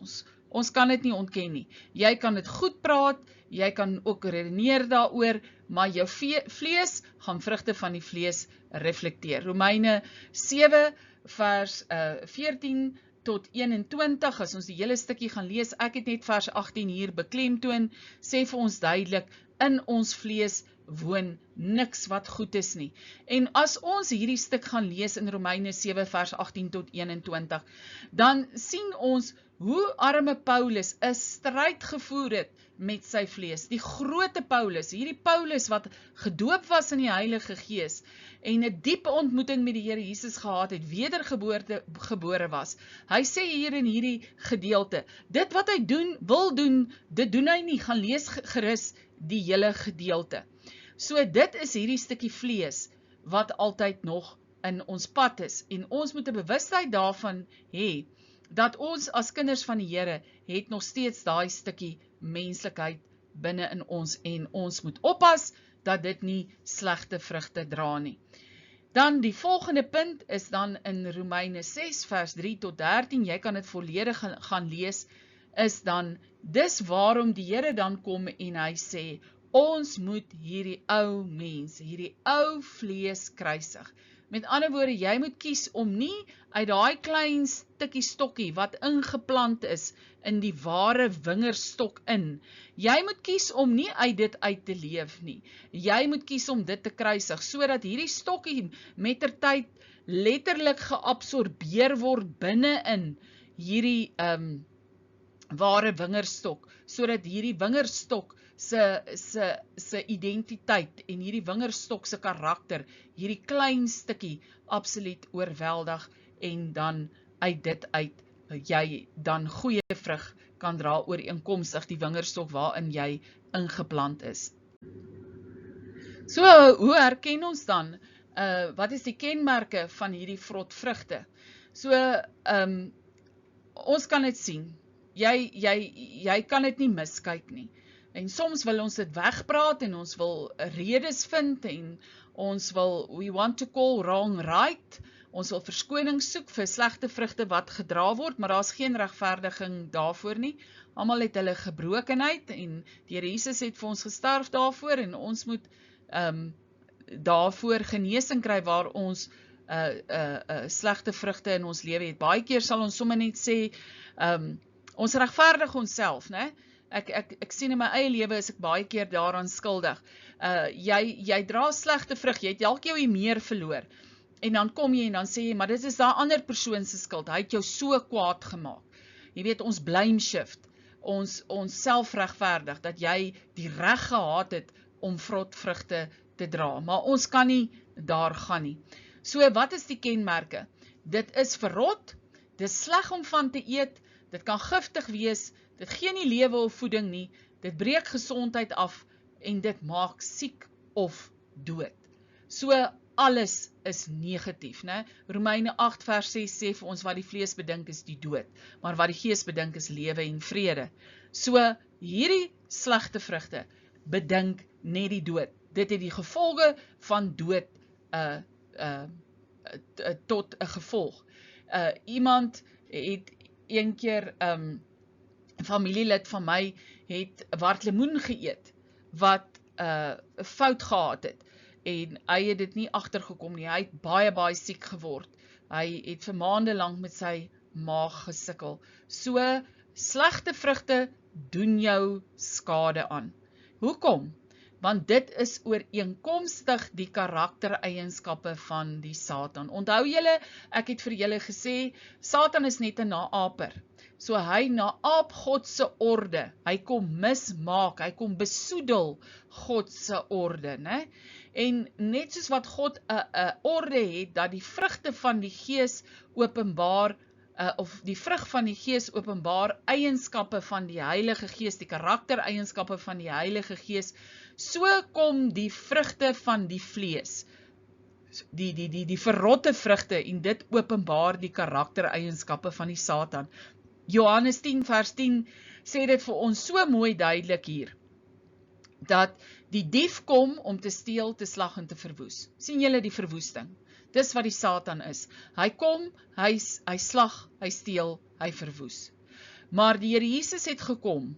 Ons kan dit nie ontken nie. Jy kan dit goed praat, jy kan ook redeneer daaroor, maar jou vlees gaan vrugte van die vlees reflekteer. Romeine 7 vers 14 tot 21, as ons die hele stukkie gaan lees, ek het net vers 18 hier beklemtoon, sê vir ons duidelik, in ons vlees woon niks wat goed is nie. En as ons hierdie stuk gaan lees in Romeine 7 vers 18 tot 21, dan sien ons hoe arme Paulus 'n stryd gevoer het met sy vlees. Die groote Paulus, hierdie Paulus wat gedoop was in die Heilige Gees en 'n diepe ontmoeting met die Here Jesus gehad het, wedergebore was. Hy sê hier in hierdie gedeelte, dit wat hy wil doen, dit doen hy nie, gaan lees gerus die hele gedeelte. So dit is hierdie stukkie vlees wat altyd nog in ons pad is en ons moet 'n bewustheid daarvan hê dat ons as kinders van die Here het nog steeds daai stukkie menslikheid binne in ons en ons moet oppas dat dit nie slegte vrugte dra nie. Dan die volgende punt is dan in Romeine 6 vers 3 tot 13, jy kan dit volledig gaan lees, is dan, dis waarom die Here dan kom en hy sê, ons moet hierdie ou mens, hierdie ou vlees kruisig. Met ander woorde, jy moet kies om nie uit daai klein stukkie stokkie wat ingeplant is in die ware wingerstok in. Jy moet kies om nie uit dit uit te leef nie. Jy moet kies om dit te kruisig, sodat hierdie stokkie mettertyd letterlik geabsorbeer word binne in hierdie ware wingerstok, sodat hierdie wingerstok se identiteit en hierdie wingerstok se karakter, hierdie klein stukkie absoluut oorweldig en dan uit dit uit jy dan goeie vrug kan dra ooreenkomstig die wingerstok waarin jy ingeplant is. So, hoe herken ons dan? Wat is die kenmerke van hierdie vrot vrugte? So, ons kan dit sien. Jy kan dit nie miskyk nie. En soms wil ons dit wegpraat en ons wil redes vind en ons wil, we want to call wrong right, ons wil verskoning soek vir slegte vrugte wat gedra word, maar daar is geen regverdiging daarvoor nie. Almal het hulle gebrokenheid en die Here Jesus het vir ons gesterf daarvoor en ons moet daarvoor genesing kry waar ons slegte vrugte in ons lewe het. Baie keer sal ons sommer net sê, ons regverdig onsself, né? Ek sien in my eie lewe is ek baie keer daaraan skuldig. Jy dra slegte vrug, jy het elke keer meer verloor. En dan kom jy en dan sê jy, maar dit is daai ander persoon se skuld. Hy het jou so kwaad gemaak. Jy weet, ons blame shift, ons selfregverdig, dat jy die reg gehad het om vrot vrugte te dra. Maar ons kan nie daar gaan nie. So, wat is die kenmerke? Dit is verrot, Dit is sleg om van te eet, dit kan giftig wees, dit gee nie lewe of voeding nie, dit breek gesondheid af en dit maak siek of dood. So alles is negatief, né? Romeine 8 vers 6 sê vir ons wat die vlees bedink is die dood, maar wat die gees bedink is lewe en vrede. So hierdie slegte vrugte bedink net die dood. Dit het die gevolge van dood tot 'n gevolg. Iemand het een keer, 'n familielid van my het wartlemoen geëet, wat fout gehad het, en hy het dit nie agtergekom nie, hy het baie siek geword, hy het vir maande lank met sy maag gesukkel. So, slegte vrugte doen jou skade aan. Hoekom? Want dit is ooreenkomstig die karaktereienskappe van die Satan. Onthou julle, ek het vir julle gesê, Satan is net 'n naaper. So hy naap God se orde, hy kom mismaak, hy kom besoedel God se orde, né? En net soos wat God 'n orde het, dat die vrugte van die Gees openbaar, of die vrug van die Gees openbaar eienskappe van die Heilige Gees, die karaktereienskappe van die Heilige Gees, so kom die vrugte van die vlees, die verrotte vrugte, en dit openbaar die karaktereienskappe van die Satan. Johannes 10 vers 10 sê dit vir ons so mooi duidelik hier, dat die dief kom om te steel, te slag en te verwoes. Sien julle die verwoesting? Dis wat die Satan is. Hy kom, hy slag, hy steel, hy verwoes. Maar die Here Jesus het gekom,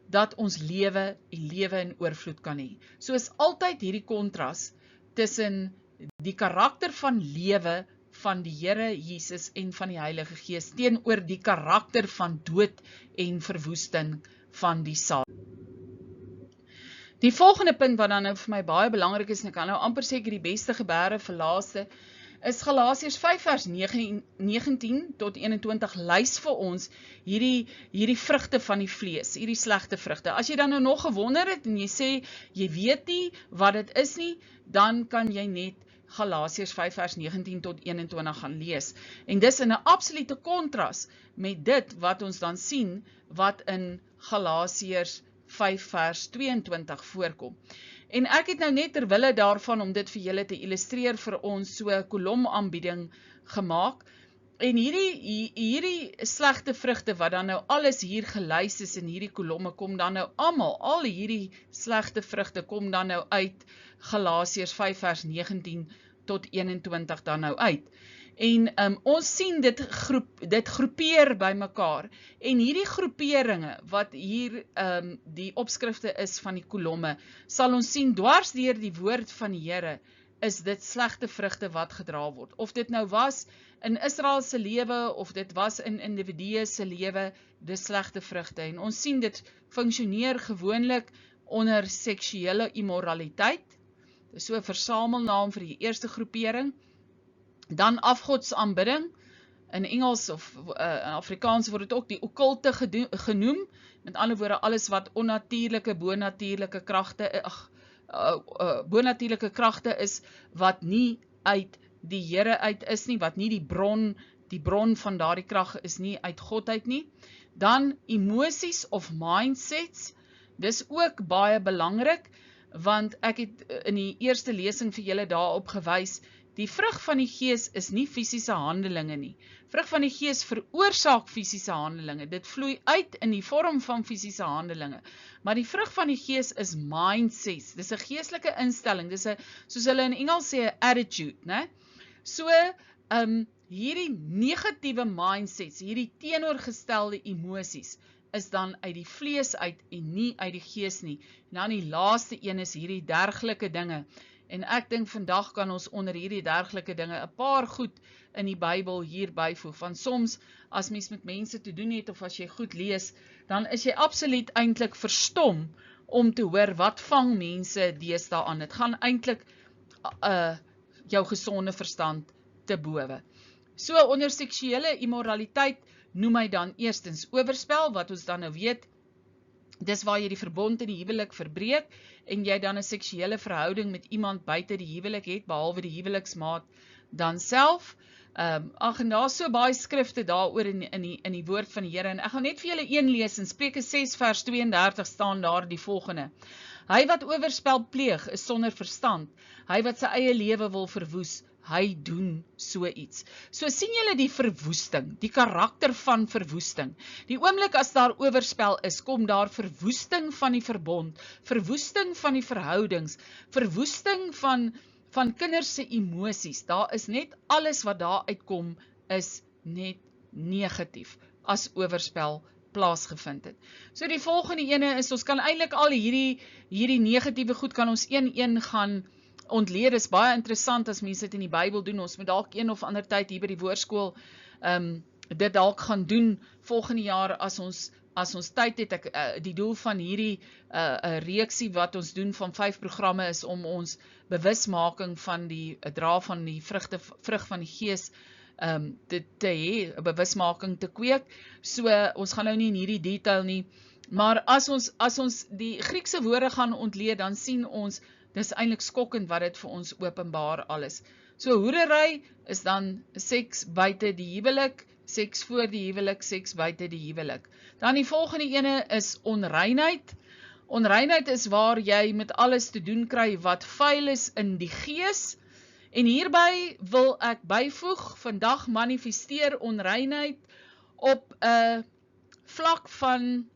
dat ons lewe en lewe in oorvloed kan hê. So is altyd hierdie kontras tussen die karakter van lewe van die Here Jesus en van die Heilige Gees teenoor die karakter van dood en verwoesting van die Satan. Die volgende punt wat dan nou vir my baie belangrik is, en ek kan nou amper seker die beste gebere vir laaste, is Galasiërs 5 vers 19 tot 21 lys vir ons hierdie vrugte van die vlees, hierdie slegte vrugte. As jy dan nou nog gewonder het en jy sê jy weet nie wat dit is nie, dan kan jy net Galasiërs 5 vers 19 tot 21 gaan lees. En dis in 'n absolute kontras met dit wat ons dan sien wat in Galasiërs 5 vers 22 voorkom. En ek het nou net terwille daarvan om dit vir julle te illustreer vir ons so 'n kolomaanbieding gemaak. En hierdie slegte vrugte wat dan nou alles hier gelys is in hierdie kolomme, kom dan nou al hierdie slegte vrugte kom dan nou uit Galasiërs 5 vers 19 tot 21 dan nou uit. En ons sien dit groepeer by mekaar. En hierdie groeperinge, wat hier die opskrifte is van die kolomme, sal ons sien dwars deur die woord van die Here, is dit slegte vrugte wat gedra word. Of dit nou was in Israel se lewe, of dit was in individue se lewe, dis slegte vrugte. En ons sien dit funksioneer gewoonlik onder seksuele immoraliteit. Dis so 'n versamelnaam vir die eerste groepering. Dan afgodsaanbidding, in Engels of in Afrikaans word dit ook die okkulte genoem, met ander woorde alles wat onnatuurlike, bonatuurlike kragte is, wat nie uit die Here uit is nie, wat nie die bron van daardie krag is nie uit God uit nie. Dan emosies of mindsets, dis ook baie belangrik, want ek het in die eerste lesing vir julle daarop gewys, die vrug van die Gees is nie fisiese handelinge nie. Vrug van die Gees veroorsaak fisiese handelinge. Dit vloei uit in die vorm van fisiese handelinge. Maar die vrug van die Gees is mindsets. Dis 'n geestelike instelling. Dis 'n, soos hulle in Engels sê, 'n attitude, né? So, hierdie negatiewe mindsets, hierdie teenoorgestelde emosies, is dan uit die vlees uit en nie uit die Gees nie. En dan die laaste een is hierdie dergelike dinge. En ek dink vandag kan ons onder hierdie dergelike dinge 'n paar goed in die Bybel hier byvoeg. Want soms, as mens met mense te doen het, of as jy goed lees, dan is jy absoluut eintlik verstom om te hoor wat vang mense deesdae aan. Dit gaan eintlik jou gesonde verstand te bowe. So onder seksuele immoraliteit noem hy dan eerstens oorspel, wat ons dan nou weet, dis waar jy die verbond in die huwelik verbreek, en jy dan 'n seksuele verhouding met iemand buite die huwelik het, behalwe die huweliksmaat dan self. En daar is so baie skrifte daaroor in die woord van die Here, en ek gaan net vir julle een lees, in Spreuke 6 vers 32 staan daar die volgende: Hy wat oorspel pleeg, is sonder verstand, hy wat sy eie lewe wil verwoes, hy doen so iets. So sien julle die verwoesting, die karakter van verwoesting. Die oomblik as daar oorspel is, kom daar verwoesting van die verbond, verwoesting van die verhoudings, verwoesting van kinders se emosies. Daar is net alles wat daar uitkom, is net negatief, as oorspel plaasgevind het. So die volgende ene is, ons kan eintlik al hierdie negatiewe goed, kan ons een gaan ontleed. Is baie interessant as mense dit in die Bybel doen. Ons moet dalk een of ander tyd hier by die woordskool dit dalk gaan doen volgende jaar as ons tyd het. Die doel van hierdie reeksie wat ons doen van 5 programme is om ons bewusmaking van die dra van die vrug van die Gees te hê, bewusmaking te kweek. So ons gaan nou nie in hierdie detail nie, maar as ons die Griekse woorde gaan ontleed, dan sien ons, dis eintlik skokkend wat dit vir ons openbaar alles. So hoerery is dan seks buite die huwelik, seks voor die huwelik, seks buite die huwelik. Dan die volgende ene is onreinheid. Onreinheid is waar jy met alles te doen kry wat vuil is in die gees. En hierby wil ek byvoeg, vandag manifesteer onreinheid op 'n vlak van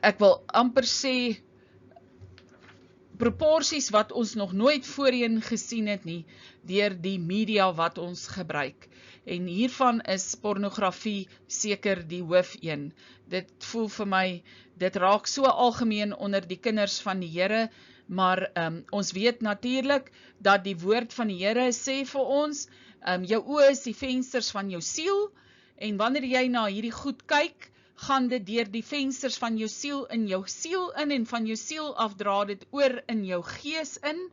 ek wil amper sê proporsies wat ons nog nooit voorheen gesien het nie, deur die media wat ons gebruik. En hiervan is pornografie seker die hoof een. Dit voel vir my, dit raak so algemeen onder die kinders van die Here, maar ons weet natuurlik dat die woord van die Here sê vir ons, jou oë is die vensters van jou siel, en wanneer jy na hierdie goed kyk, gaan dit deur die vensters van jou siel in jou siel in, en van jou siel afdra dit oor in jou gees in.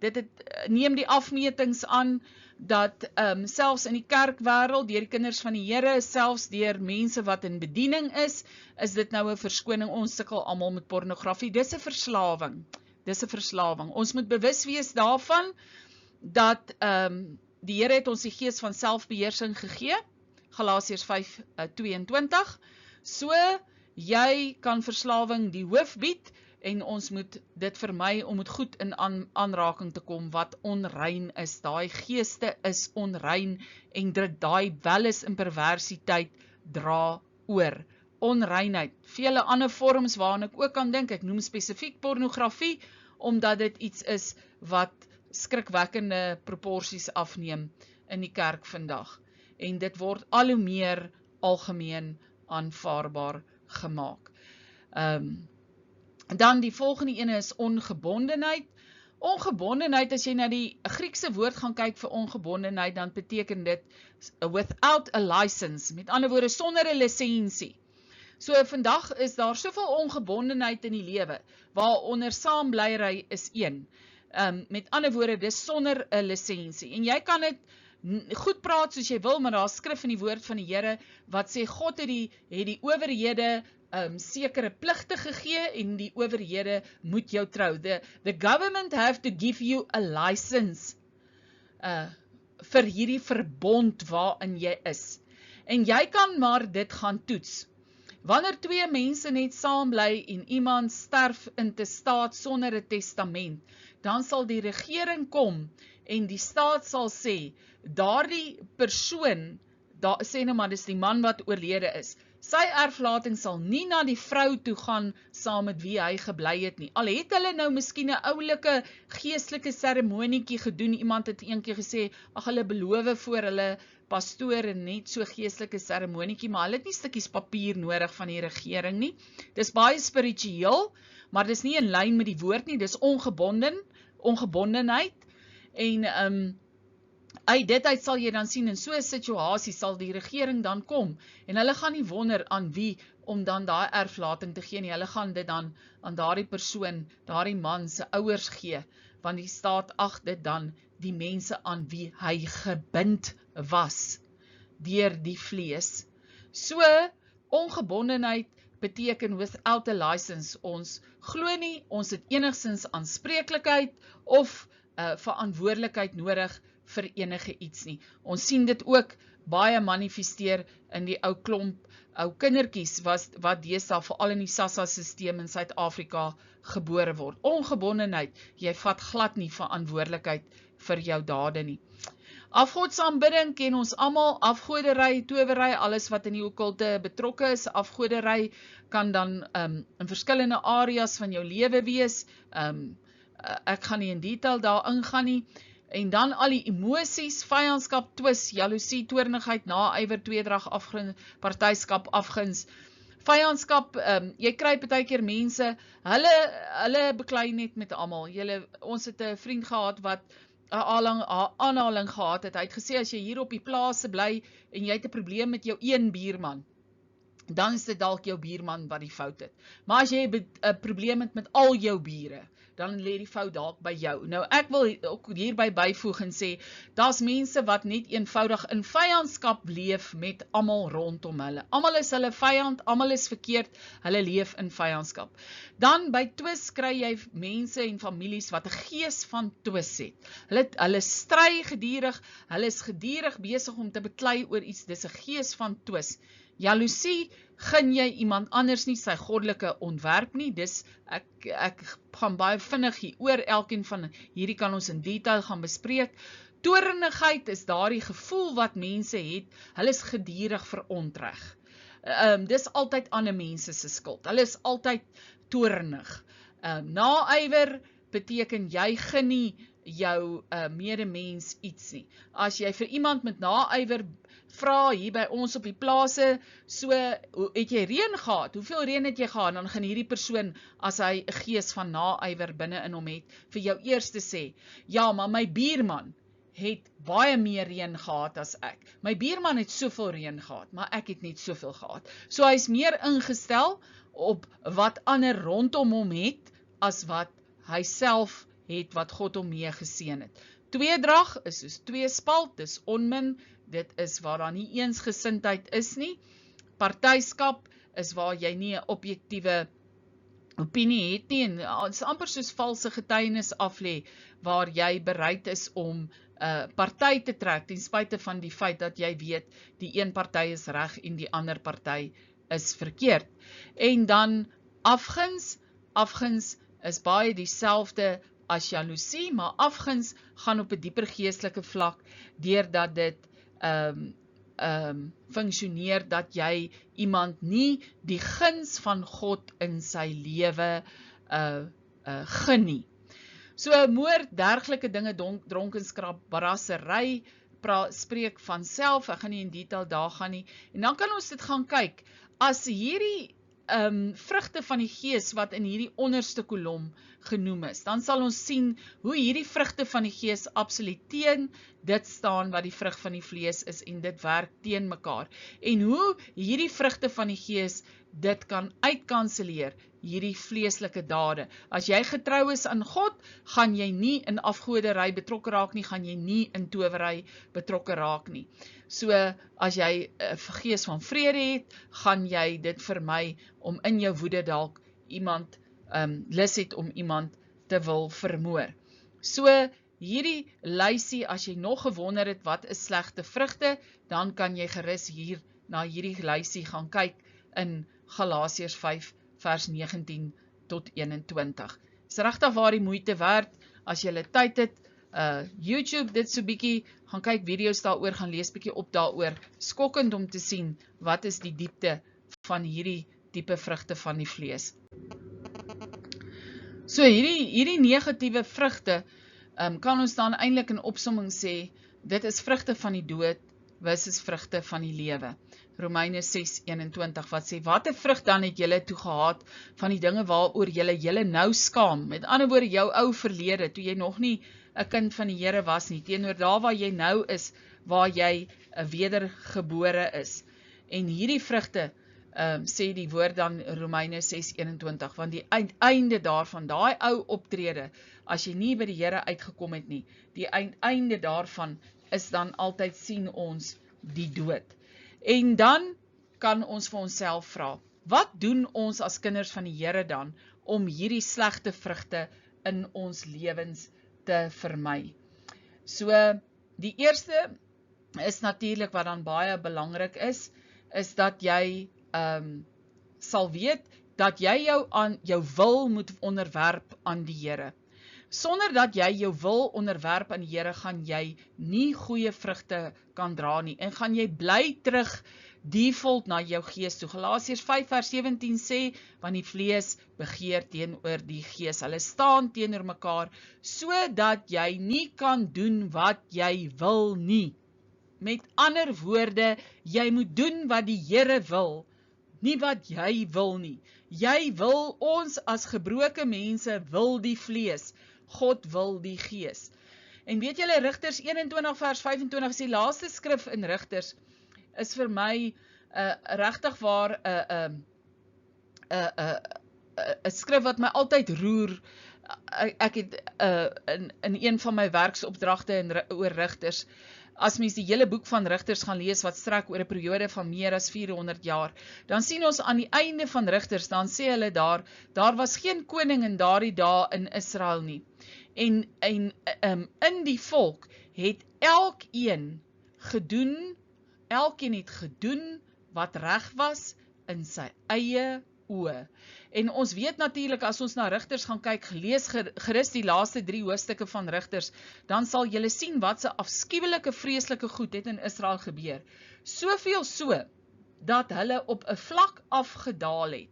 Dit neem die afmetings aan, dat selfs in die kerkwêreld, deur die kinders van die Here, selfs deur mense wat in bediening is dit nou 'n verskoning, ons sukkel almal met pornografie. Dis 'n verslawing. Dis 'n verslawing. Ons moet bewus wees daarvan, dat die Here het ons die gees van selfbeheersing gegee, Galasiërs 5:22, so jy kan verslawing die hoof bied, en ons moet dit vermy om met goed in aanraking te kom wat onrein is. Daai geeste is onrein, en daai welis in perversiteit dra oor. Onreinheid, vele ander vorms waaraan ek ook kan dink, ek noem spesifiek pornografie, omdat dit iets is wat skrikwekkende proporsies afneem in die kerk vandag. En dit word al hoe meer algemeen aanvaarbaar gemaak. Dan die volgende ene is ongebondenheid. Ongebondenheid, as jy na die Griekse woord gaan kyk vir ongebondenheid, dan beteken dit without a license, met ander woorde sonder 'n lisensie. So vandag is daar soveel ongebondenheid in die lewe, waaronder saambleiery is een. Met ander woorde, dis sonder 'n lisensie. En jy kan dit goed praat soos jy wil, maar daar is skrif in die woord van die Here wat sê God het die owerhede sekere pligte gegee, en die owerhede moet jou trou. The government have to give you a license vir hierdie verbond waarin jy is. En jy kan maar dit gaan toets. Wanneer 2 mense net saam bly en iemand sterf in testaat sonder 'n testament, dan sal die regering kom en die staat sal sê, daardie persoon, sê nou maar dis die man wat oorlede is, sy erflating sal nie na die vrou toe gaan saam met wie hy gebly het nie. Al het hulle nou miskien 'n oulike geestelike seremonietjie gedoen, iemand het eendag gesê, ag hulle beloof voor hulle pastoor en net so geestelike seremonietjie, maar hulle het nie stukkies papier nodig van die regering nie. Dis baie spiritueel, maar dis nie in lyn met die woord nie, dis ongebondenheid, en uit dit uit sal jy dan sien, in so 'n situasie sal die regering dan kom, en hulle gaan nie wonder aan wie om dan daai erflating te gee nie, hulle gaan dit dan aan daardie persoon, daardie man se ouers gee, want die staat ag dit dan die mense aan wie hy gebind was, deur die vlees. So, ongebondenheid beteken without a license. Ons glo nie, ons het enigstens aanspreeklikheid of verantwoordelikheid nodig vir enige iets nie. Ons sien dit ook baie manifesteer in die ou klomp, ou kindertjies wat deesdae veral in die SASSA-sisteem in Suid-Afrika gebore word. Ongebondenheid, jy vat glad nie verantwoordelikheid vir jou dade nie. Afgodsaanbidding ken ons almal, afgodery, towery, alles wat in die okkulte betrokke is. Afgodery kan dan in verskillende areas van jou lewe wees. Ek gaan nie in detail daar ingaan nie. En dan al die emosies, vyandskap, twis, jaloesie, toornigheid, naaiwer, tweedrag, afguns, partyskap, afguns. Vyandskap, jy kry partykeer mense, hulle beklei net met almal. Ons het 'n vriend gehad wat 'n aanhaling gehad het. Hy het gesê, as jy hier op die plase bly en jy het 'n probleem met jou een buurman, dan is dit dalk jou buurman wat die fout het. Maar as jy 'n probleem het met al jou bure, dan lê die fout dalk by jou. Nou ek wil ook hierby byvoeg en sê, daar's mense wat net eenvoudig in vyandskap leef met almal rondom hulle. Almal is hulle vyand, almal is verkeerd, hulle leef in vyandskap. Dan by twis kry jy mense en families wat 'n gees van twis het. Hulle stry gedurig, hulle is gedurig besig om te beklei oor iets, dis 'n gees van twis. Jaloesie, gun jy iemand anders nie sy goddelike ontwerp nie, dis, ek gaan baie vinnig hier oor elkeen van hierdie kan ons in detail gaan bespreek. Toornigheid is daardie gevoel wat mense het, hulle is gedurig verontreg. Dis altyd ander mense se skuld, hulle is altyd toornig. Naaiwer beteken jy gun nie jou medemens iets nie. As jy vir iemand met naaiwer vra hier by ons op die plase, so het jy reën gehad, hoeveel reën het jy gehad, dan gaan hierdie persoon, as hy 'n gees van naaiwer binne in hom het, vir jou eers te sê, ja, maar my buurman het baie meer reën gehad as ek. My buurman het soveel reën gehad, maar ek het net soveel gehad. So hy is meer ingestel op wat ander rondom hom het, as wat hy self het, wat God hom mee geseën het. Tweedrag is soos tweespalt, dis onmin, dit is waar daar nie eensgesindheid is nie. Partyskap is waar jy nie 'n objektiewe opinie het nie, en het is amper soos valse getuienis aflê, waar jy bereid is om party te trek, ten spyte van die feit dat jy weet, die een party is reg en die ander party is verkeerd. En dan afguns is baie dieselfde as jaloesie, maar afguns gaan op 'n dieper geestelike vlak, deurdat dit funksioneer dat jy iemand nie die guns van God in sy lewe gun nie. So moord, dergelike dinge, dronkenskap, barassery, spreek van self, ek gaan nie in detail daar gaan nie, en dan kan ons dit gaan kyk, as hierdie vrugte van die gees wat in hierdie onderste kolom genoem is, dan sal ons sien hoe hierdie vrugte van die gees absoluut teen dit staan wat die vrug van die vlees is, en dit werk teen mekaar, en hoe hierdie vrugte van die gees dit kan uitkanseleer, hierdie vleeslike dade. As jy getrou is aan God, gaan jy nie in afgodery betrokke raak nie, gaan jy nie in towery betrokke raak nie. So, as jy 'n gees van vrede het, gaan jy dit vermy om in jou woede dalk iemand lus het om iemand te wil vermoor. So, hierdie lysie, as jy nog gewonder het wat is slegte vrugte, dan kan jy gerus hier na hierdie lysie gaan kyk in Galasiërs 5 vers 19 tot 21. Is regtig waar die moeite werd, as jy tyd het, YouTube dit so bietjie, gaan kyk video's daaroor, gaan lees bietjie op daaroor, skokkend om te sien, wat is die diepte van hierdie diepe vrugte van die vlees. So hierdie negatiewe vrugte, kan ons dan eintlik in opsomming sê, dit is vrugte van die dood, versus vrugte van die lewe. Romeine 6:21 wat sê, wat 'n vrug dan het julle toe gehad van die dinge waaroor julle nou skaam, met ander woorde jou ou verlede, toe jy nog nie 'n kind van die Here was nie, teenoor daar waar jy nou is, waar jy wedergebore is. En hierdie vrugte, sê die woord dan Romeine 6:21, want die einde daarvan, daai ou optrede, as jy nie by die Here uitgekom het nie, die einde daarvan is dan altyd sien ons die dood. En dan kan ons vir onsself vra, Wat doen ons as kinders van die Here dan om hierdie slegte vrugte in ons lewens te vermy? So, die eerste is natuurlik wat dan baie belangrik is dat jy sal weet dat jy jou wil moet onderwerp aan die Here. Sonder dat jy jou wil onderwerp aan die Here, gaan jy nie goeie vrugte kan dra nie, en gaan jy bly terug default na jou gees toe. Galasiërs 5 vers 17 sê, want die vlees begeer teenoor die gees. Hulle staan teenoor mekaar, sodat jy nie kan doen wat jy wil nie. Met ander woorde, jy moet doen wat die Here wil, nie wat jy wil nie. Jy wil, ons as gebroke mense wil die vlees, God wil die gees. En weet julle, Rigters 21 vers 25 is die laaste skrif in Rigters, is vir my regtig waar 'n skrif wat my altyd roer. Ek het in een van my werksopdragte oor Rigters, as mens die hele boek van Rigters gaan lees wat strek oor 'n periode van meer as 400 jaar, dan sien ons aan die einde van Rigters, dan sê hulle daar was geen koning in daardie dae in Israel nie. En in die volk het elkeen het gedoen wat reg was in sy eie oë. En ons weet natuurlik, as ons na Rigters gaan kyk, lees gerus die laaste 3 hoofstukke van Rigters, dan sal julle sien wat se afskuwelike, vreeslike goed het in Israel gebeur. Soveel so, dat hulle op 'n vlak afgedaal het,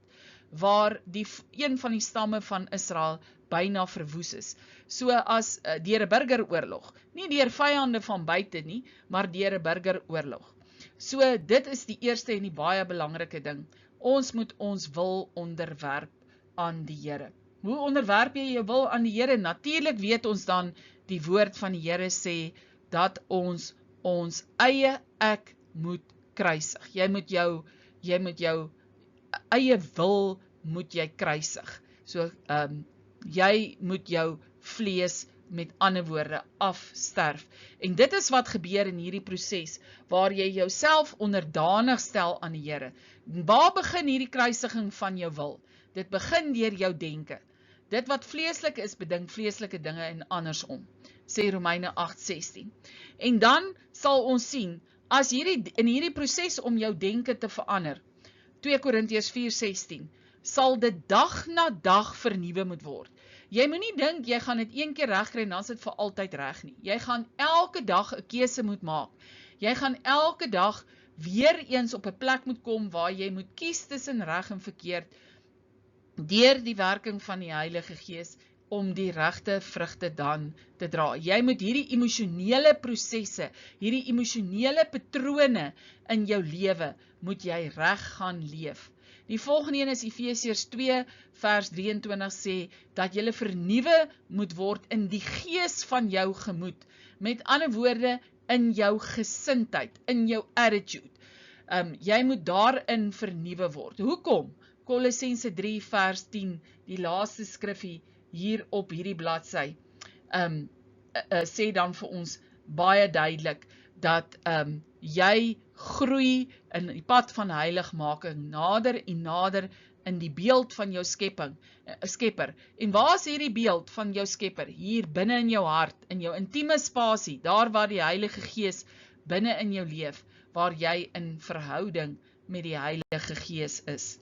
waar een van die stamme van Israel byna verwoes is. So as deur 'n burgeroorlog, nie deur vyande van buite nie, maar deur 'n burgeroorlog. So dit is die eerste en die baie belangrike ding. Ons moet ons wil onderwerp aan die Here. Hoe onderwerp jy jou wil aan die Here? Natuurlik weet ons dan, die woord van die Here sê, dat ons eie ek moet kruisig. Jy moet jou eie wil moet jy kruisig. So, jy moet jou vlees, met ander woorde, afsterf. En dit is wat gebeur in hierdie proses, waar jy jouself onderdanig stel aan die Here. Waar begin hierdie kruisiging van jou wil? Dit begin deur jou denke. Dit wat vleeslik is, bedink vleeslike dinge en andersom, sê Romeine 8:16. En dan sal ons sien, as in hierdie proses om jou denke te verander, 2 Korintiërs 4:16, sal dit dag na dag vernuwe moet word. Jy moet nie dink, jy gaan dit een keer reg kry en dan is dit vir altyd reg nie. Jy gaan elke dag 'n keuse moet maak. Jy gaan elke dag weer eens op 'n plek moet kom waar jy moet kies tussen reg en verkeerd, deur die werking van die Heilige Gees, om die regte vrugte dan te dra. Jy moet hierdie emosionele prosesse, hierdie emosionele patrone in jou lewe, moet jy reg gaan leef. Die volgende een is Efesiërs 2 vers 23 sê, dat jy vernuwe moet word in die gees van jou gemoed. Met ander woorde, in jou gesindheid, in jou attitude. Jy moet daarin vernuwe word. Hoekom? Kolossense 3 vers 10, die laaste skrifgie hier op hierdie bladsy, sê dan vir ons baie duidelik, dat jy groei in die pad van heiligmaking, nader en nader in die beeld van jou skepper. En waar is hierdie beeld van jou skepper? Hier binne in jou hart, in jou intieme spasie, daar waar die Heilige Gees binne in jou leef, waar jy in verhouding met die Heilige Gees is.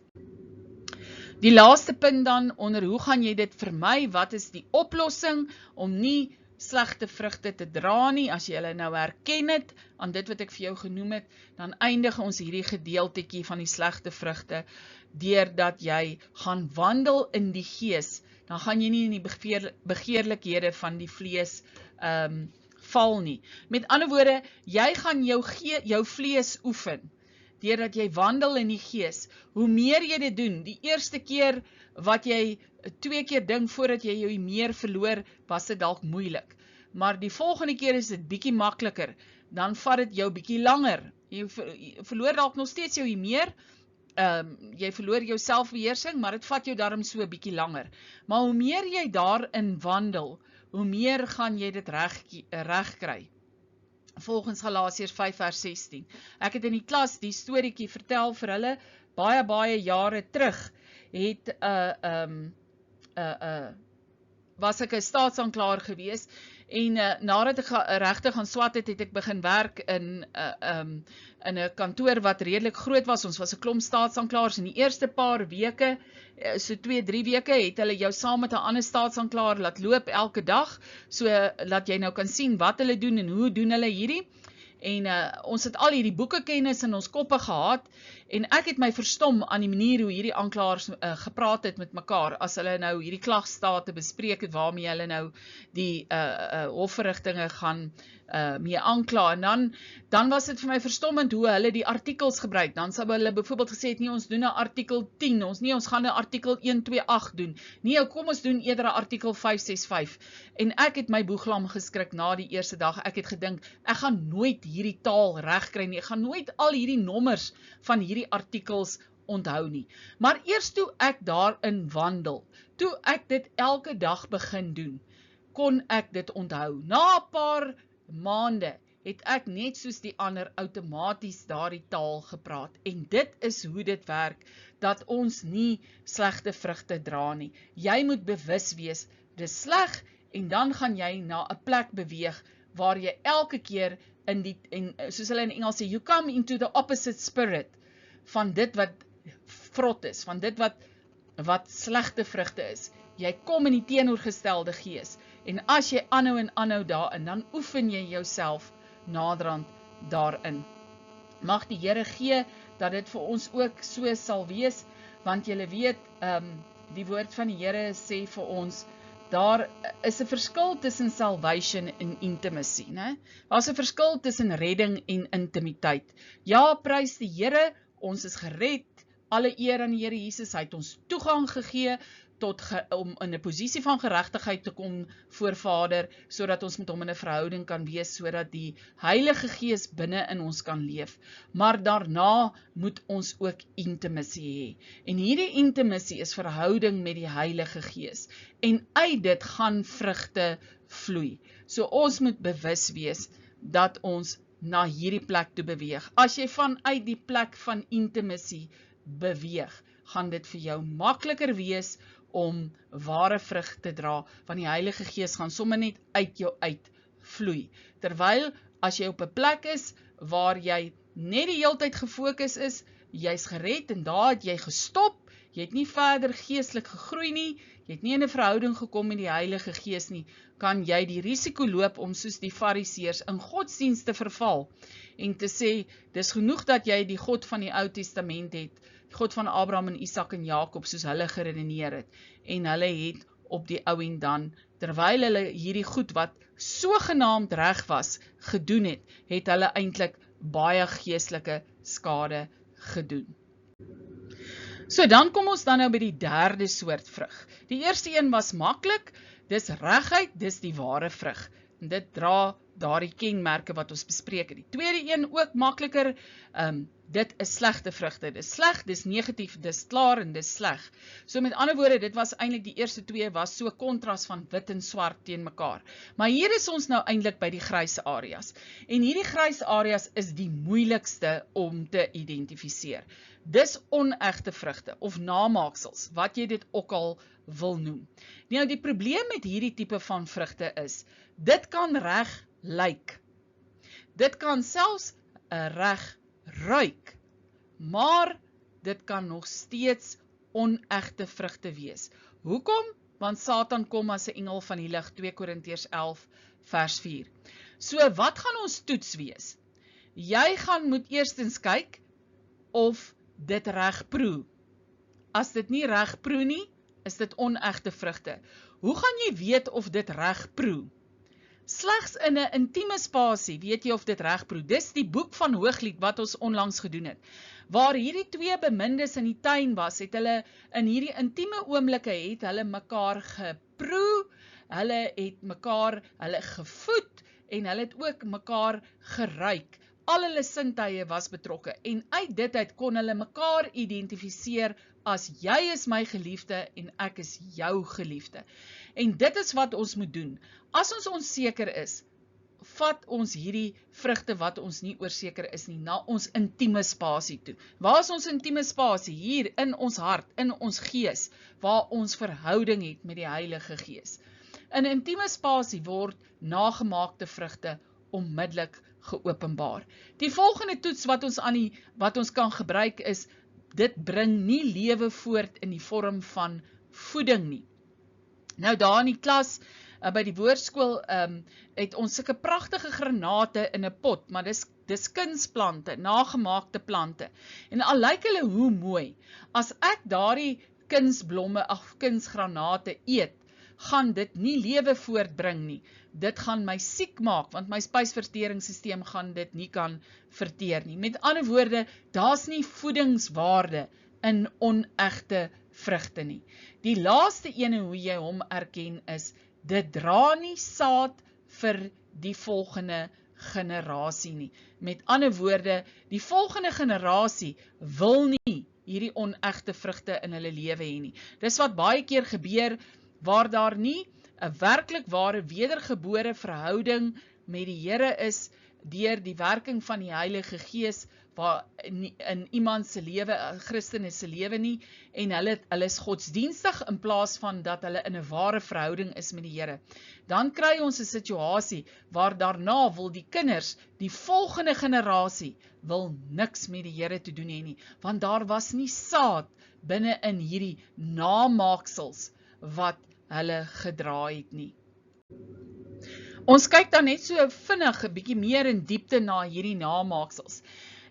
Die laaste punt dan, onder hoe gaan jy dit vermy? Wat is die oplossing om nie slegte vrugte te dra nie? As jy hulle nou herken het, aan dit wat ek vir jou genoem het, dan eindig ons hierdie gedeeltetjie van die slegte vrugte, deurdat jy gaan wandel in die gees, dan gaan jy nie in die begeerlikhede van die vlees val nie. Met ander woorde, jy gaan jou vlees oefen, deurdat jy wandel in die gees. Hoe meer jy dit doen, die eerste keer wat jy 2 keer dink voordat jy jou meer verloor, was dit dalk moeilik. Maar die volgende keer is dit bietjie makliker, dan vat dit jou bietjie langer. Jy verloor dalk nog steeds jou meer, jy verloor jou selfbeheersing, maar dit vat jou daarom so bietjie langer. Maar hoe meer jy daarin wandel, hoe meer gaan jy dit reg kry. Volgens Galasiërs 5 vers 16. Ek het in die klas die storieetjie vertel vir hulle baie jare terug, het was ek 'n staatsanklaer gewees en nadat ek regtig gaan swat het ek begin werk in 'n kantoor wat redelik groot was. Ons was 'n klomp staatsanklaers en die eerste paar weke, so 2-3 weke, het hulle jou saam met 'n ander staatsanklaer laat loop elke dag, so laat jy nou kan sien wat hulle doen en hoe doen hulle hierdie. En ons het al hierdie boekekennis in ons koppe gehad en ek het my verstom aan die manier hoe hierdie aanklaers gepraat het met mekaar as hulle nou hierdie klagstate bespreek het waarmee hulle nou die hofverrigtinge gaan mee aankla. En dan was dit vir my verstommend hoe hulle die artikels gebruik. Dan sou hulle byvoorbeeld gesê het, nee, ons doen 'n artikel 10, ons gaan 'n artikel 128 doen. Nee, kom ons doen eerder 'n artikel 565. En ek het my boeglam geskrik na die eerste dag. Ek het gedink, ek gaan nooit hierdie taal regkry nie. Ek gaan nooit al hierdie nommers van hierdie artikels onthou nie. Maar eers toe ek daarin wandel, toe ek dit elke dag begin doen, kon ek dit onthou. Na 'n paar maande het ek net soos die ander outomaties daardie taal gepraat. En dit is hoe dit werk, dat ons nie slegte vrugte dra nie. Jy moet bewus wees, dis sleg, en dan gaan jy na 'n plek beweeg, waar jy elke keer soos hulle in Engels sê, you come into the opposite spirit, van dit wat vrot is, van dit wat slegte vrugte is. Jy kom in die teenoorgestelde gees, en as jy aanhou daarin, dan oefen jy jouself naderhand daarin. Mag die Here gee, dat dit vir ons ook so sal wees, want julle weet, die woord van die Here sê vir ons, daar is 'n verskil tussen salvation en intimacy, né? Daar is 'n verskil tussen redding en intimiteit. Ja, prys die Here, ons is gered, alle eer aan die Here Jesus, hy het ons toegang gegee om in 'n posisie van geregtigheid te kom voor Vader, sodat ons met hom in 'n verhouding kan wees, sodat die Heilige Gees binne in ons kan leef. Maar daarna moet ons ook intimacy hê. En hierdie intimacy is verhouding met die Heilige Gees. En uit dit gaan vrugte vloei. So ons moet bewus wees dat ons na hierdie plek toe beweeg. As jy vanuit die plek van intimacy beweeg, gaan dit vir jou makliker wees om ware vrug te dra, want die Heilige Gees gaan sommer net uit jou uitvloei. Terwyl, as jy op 'n plek is, waar jy net die heeltyd gefokus is, jy's gered en daar het jy gestop, jy het nie verder geestelik gegroei nie, jy het nie in 'n verhouding gekom met die Heilige Gees nie, kan jy die risiko loop om soos die Fariseërs in godsdienst te verval, en te sê, dis genoeg dat jy die God van die Ou Testament het, God van Abraham en Isak en Jakob, soos hulle geredeneer het, en hulle het op die ou en dan, terwyl hulle hierdie goed wat sogenaamd reg was, gedoen het, het hulle eintlik baie geestelike skade gedoen. So dan kom ons dan nou by die derde soort vrug. Die eerste een was maklik, dis regheid, dis die ware vrug. En dit dra daardie kenmerke wat ons bespreek het. Die tweede een ook makliker, dit is slegte vrugte. Dis sleg, dis negatief, dis klaar en dis sleg. So met ander woorde, dit was eintlik die eerste twee was so kontras van wit en swart teen mekaar. Maar hier is ons nou eintlik by die grys areas. En hierdie grys areas is die moeilikste om te identifiseer. Dis onegte vrugte of namaaksels, wat jy dit ook al wil noem. Nou die probleem met hierdie tipe van vrugte is, dit kan reg lyk. Dit kan selfs reg ruik, maar dit kan nog steeds onegte vrugte wees. Hoekom? Want Satan kom as 'n engel van die lig, 2 Korintiërs 11 vers 4. So wat gaan ons toets wees? Jy moet eerstens kyk of dit reg proe. As dit nie reg proe nie, is dit onegte vrugte. Hoe gaan jy weet of dit reg proe? Slegs in 'n intieme spasie weet jy of dit reg proe. Dis die boek van Hooglied wat ons onlangs gedoen het. Waar hierdie twee bemindes in die tuin was, het hulle in hierdie intieme oomblikke het hulle mekaar geproe, hulle het mekaar gevoed en hulle het ook mekaar geruik. Al hulle sintuie was betrokke en uit dit uit kon hulle mekaar identifiseer as jy is my geliefde en ek is jou geliefde. En dit is wat ons moet doen. As ons onseker is, vat ons hierdie vrugte wat ons nie oorseker is nie, na ons intieme spasie toe. Waar is ons intieme spasie? Hier in ons hart, in ons gees, waar ons verhouding het met die Heilige Gees. In intieme spasie word nagemaakte vrugte onmiddellik geopenbaar. Die volgende toets wat ons kan gebruik is, dit bring nie lewe voort in die vorm van voeding nie. Nou daar in die klas, by die woordskool, het ons sulke pragtige granate in 'n pot, maar dis kunsplante, nagemaakte plante. En al lyk hulle hoe mooi, as ek daardie kunsblomme, kunsgranate eet, gaan dit nie lewe voortbring nie. Dit gaan my siek maak, want my spysverteringssysteem gaan dit nie kan verteer nie. Met ander woorde, daar's nie voedingswaarde in onegte vrugte nie. Die laaste ene hoe jy hom erken is, dit dra nie saad vir die volgende generasie nie. Met ander woorde, die volgende generasie wil nie hierdie onegte vrugte in hulle lewe hê nie. Dis wat baie keer gebeur, waar daar nie 'n werklik ware wedergebore verhouding met die Here is, deur die werking van die Heilige Gees, waar in iemand se lewe, Christen se lewe nie, en hulle is godsdienstig in plaas van dat hulle in 'n ware verhouding is met die Here. Dan kry ons 'n situasie waar daarna wil die kinders, die volgende generasie, wil niks met die Here te doen hê nie, want daar was nie saad binne in hierdie namaaksels wat hulle gedra het nie. Ons kyk dan net so vinnig 'n bietjie meer in diepte na hierdie namaaksels.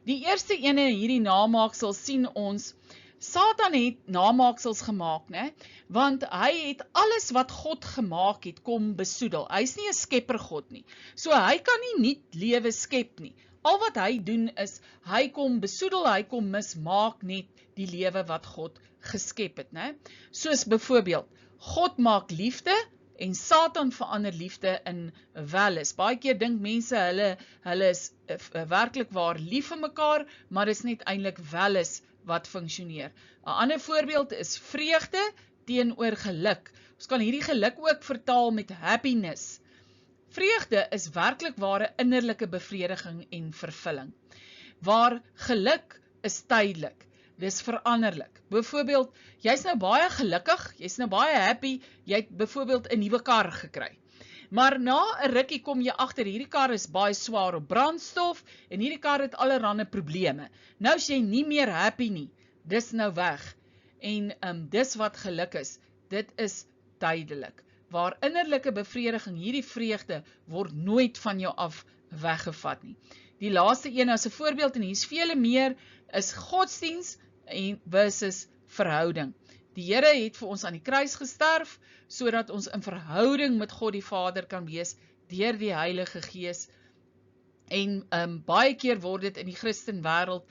Die eerste ene, hierdie namaaksels, sien ons, Satan het namaaksels gemaak, né? Want hy het alles wat God gemaak het, kom besoedel. Hy is nie 'n skeppergod nie. So hy kan nie nuut lewe skep nie. Al wat hy doen is, hy kom besoedel, hy kom mismaak net die lewe wat God geskep het, né? Soos byvoorbeeld, God maak liefde, en Satan verander liefde in welis. Baie keer dink mense, hulle is werklik waar lief vir mekaar, maar dis net eintlik welis wat funksioneer. 'n ander voorbeeld is vreugde teenoor geluk. Ons kan hierdie geluk ook vertaal met happiness. Vreugde is werklik ware innerlike bevrediging en vervulling, waar geluk is tydelik. Dis veranderlik. Byvoorbeeld, jy's nou baie gelukkig, jy's nou baie happy, jy het byvoorbeeld 'n nuwe kar gekry. Maar na 'n rukkie kom jy agter, hierdie kar is baie swaar op brandstof, en hierdie kar het allerlei probleme. Nou is jy nie meer happy nie, dis nou weg. En dis wat geluk is, dit is tydelik. Waar innerlike bevrediging, hierdie vreugde, word nooit van jou af weggevat nie. Die laaste een as 'n voorbeeld, en hier is vele meer, is godsdienst versus verhouding. Die Here het vir ons aan die kruis gesterf, sodat ons in verhouding met God die Vader kan wees, deur die Heilige Gees. En baie keer word dit in die Christenwêreld,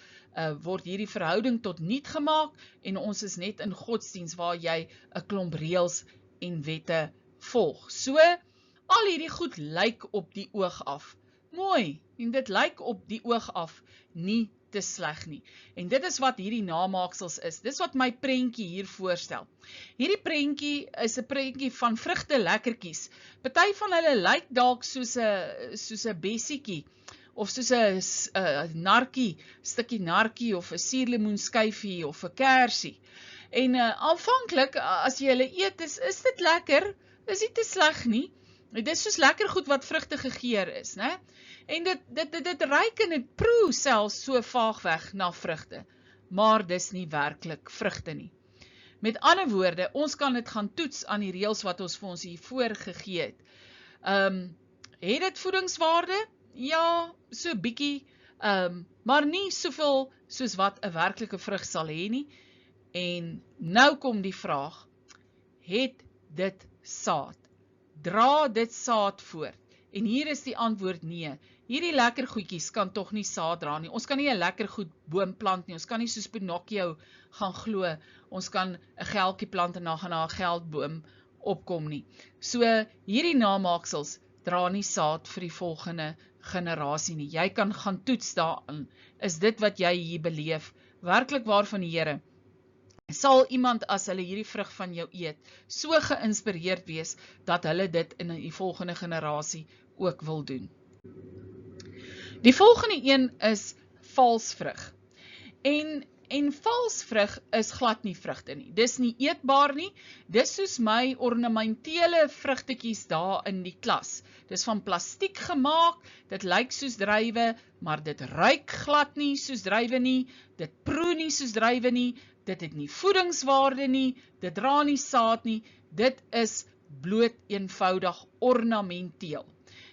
word hierdie verhouding tot niet gemaak, en ons is net in godsdienst, waar jy 'n klomp reëls en wette volg. So, al hierdie goed lyk op die oog af mooi, en dit lyk op die oog af nie te sleg nie. En dit is wat hierdie namaaksels is. Dis wat my prentjie hier voorstel. Hierdie prentjie is 'n prentjie van vrugte lekkertjies. Party van hulle lyk dalk soos 'n bessietjie, of soos 'n narkie, stukkie narkie, of 'n suurlemoenskyfie, of 'n kersie. En aanvanklik, as jy hulle eet, is dit lekker, is nie te sleg nie. Dit is soos lekker goed wat vrugtige geur is, né? En dit ruik en dit proe selfs so vaag weg na vrugte, maar dis nie werklik vrugte nie. Met ander woorde, ons kan dit gaan toets aan die reëls wat ons vir ons hiervoor gegee het. Het dit voedingswaarde? Ja, so bietjie, maar nie soveel soos wat 'n werklike vrug sal hê nie. En nou kom die vraag, het dit saad? Dra dit saad voort? En hier is die antwoord nee. Hierdie lekker goedjies kan tog nie saad dra nie. Ons kan nie 'n lekker goed boom plant nie. Ons kan nie soos Pinocchio gaan glo, ons kan 'n geldjie plant en dan gaan daar 'n geldboom opkom nie. So hierdie namaaksels dra nie saad vir die volgende generasie nie. Jy kan gaan toets daarin. Is dit wat jy hier beleef werklik waar van die Here? Sal iemand, as hulle hierdie vrug van jou eet, so geïnspireerd wees, dat hulle dit in die volgende generasie ook wil doen? Die volgende een is valsvrug. En valsvrug is glad nie vrugte nie. Dis nie eetbaar nie. Dis soos my ornamentele vrugtetjies daar in die klas. Dis van plastiek gemaak, dit lyk soos druiwe, maar dit ruik glad nie soos druiwe nie, dit proe nie soos druiwe nie, dit het nie voedingswaarde nie, dit dra nie saad nie, dit is bloot eenvoudig ornamenteel.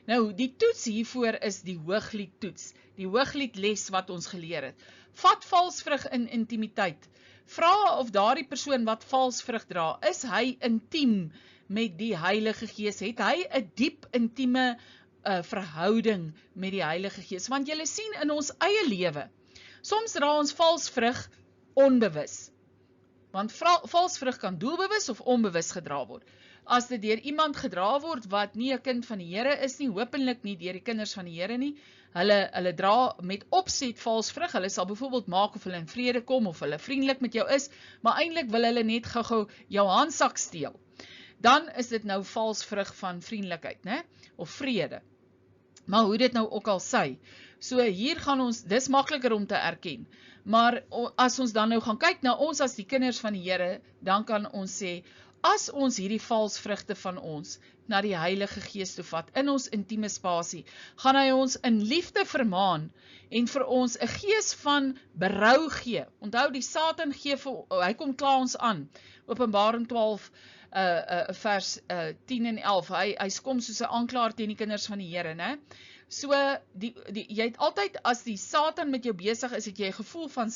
Nou, die toets hiervoor is die Hooglied toets, die Hooglied les wat ons geleer het. Vat valsvrug in intimiteit. Vra of daardie persoon wat valsvrug dra, is hy intiem met die Heilige Gees? Het hy 'n diep intieme verhouding met die Heilige Gees? Want julle sien in ons eie lewe, soms dra ons valsvrug onbewus. Want valsvrug kan doelbewus of onbewus gedra word. As dit deur iemand gedra word wat nie 'n kind van die Here is nie, hopelik nie deur die kinders van die Here nie, hulle dra met opset valsvrug, hulle sal byvoorbeeld maak of hulle in vrede kom, of hulle vriendelik met jou is, maar eintlik wil hulle net gou-gou jou handsak steel. Dan is dit nou valsvrug van vriendelikheid, né? Of vrede. Maar hoe dit nou ook al sy. So hier gaan ons, dis makliker om te erken. Maar as ons dan nou gaan kyk na ons as die kinders van die Here, dan kan ons sê, as ons hierdie valsvrugte van ons na die Heilige Gees toe vat, in ons intieme spasie, gaan hy ons in liefde vermaan en vir ons 'n gees van berou gee. Onthou, die Satan gee hy kom kla ons aan. Openbaring 12 vers 10 en 11. Hy kom soos 'n aanklaer teen die kinders van die Here, né? So jy het altyd, as die Satan met jou besig is, het jy 'n gevoel van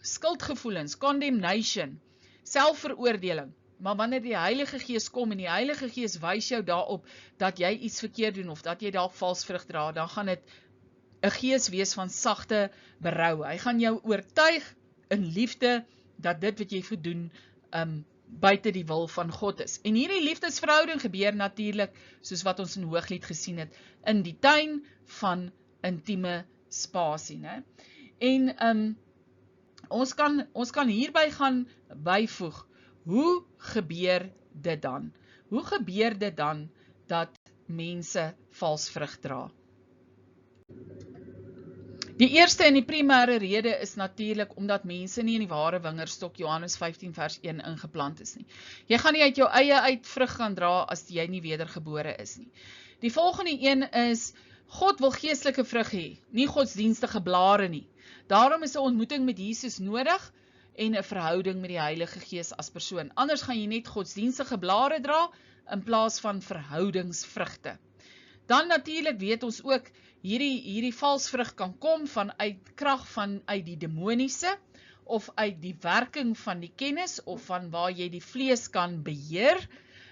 skuldgevoelens, condemnation, selfveroordeling. Maar wanneer die Heilige Gees kom en die Heilige Gees wys jou daarop dat jy iets verkeerd doen of dat jy dalk valsvrug dra, dan gaan dit 'n gees wees van sagte berou. Hy gaan jou oortuig in liefde dat dit wat jy doen buite die wil van God is. En hierdie liefdesverhouding gebeur natuurlik, soos wat ons in Hooglied gesien het, in die tuin van intieme spasie, né? En ons kan hierby gaan byvoeg, hoe gebeur dit dan? Hoe gebeur dit dan dat mense valsvrug dra? Die eerste en die primêre rede is natuurlik omdat mense nie in die ware wingerdstok Johannes 15 vers 1 ingeplant is nie. Jy gaan nie uit jou eie uit vrug gaan dra as jy nie wedergebore is nie. Die volgende een is, God wil geestelike vrug hê, nie godsdienstige blare nie. Daarom is 'n ontmoeting met Jesus nodig en 'n verhouding met die Heilige Gees as persoon. Anders gaan jy net godsdienstige blare dra in plaas van verhoudingsvrugte. Dan natuurlik weet ons ook, hierdie valsvrug kan kom vanuit krag vanuit die demoniese, of uit die werking van die kennis, of van waar jy die vlees kan beheer.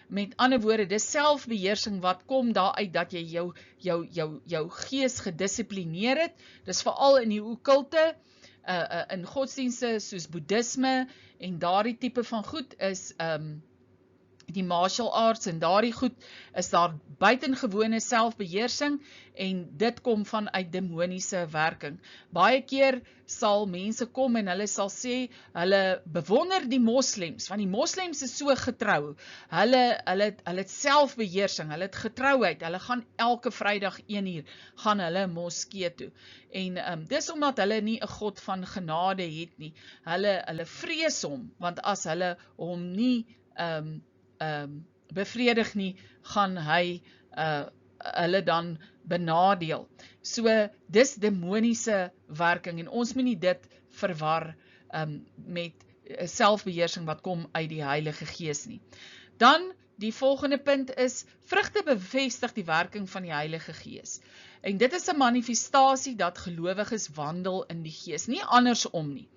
Met ander woorde, dis selfbeheersing wat kom daaruit dat jy jou gees gedissiplineer het. Dis veral in die okkulte, in godsdienste soos boeddhisme en daardie tipe van goed is die martial arts en daardie goed is daar buitengewone selfbeheersing en dit kom vanuit demoniese werking. Baie keer sal mense kom en hulle sal sê, hulle bewonder die moslems, want die moslems is so getrou. Hulle het selfbeheersing, hulle het getrouheid, hulle gaan elke Vrydag 1 uur, gaan hulle moskee toe. En dis omdat hulle nie 'n God van genade het nie. Hulle vrees hom, want as hulle hom nie bevredig nie, gaan hy hulle dan benadeel. So, dis demoniese werking, en ons moet nie dit verwar met selfbeheersing wat kom uit die Heilige Gees nie. Dan, die volgende punt is, vrugte bevestig die werking van die Heilige Gees. En dit is 'n manifestasie dat gelowiges wandel in die Gees, nie andersom nie.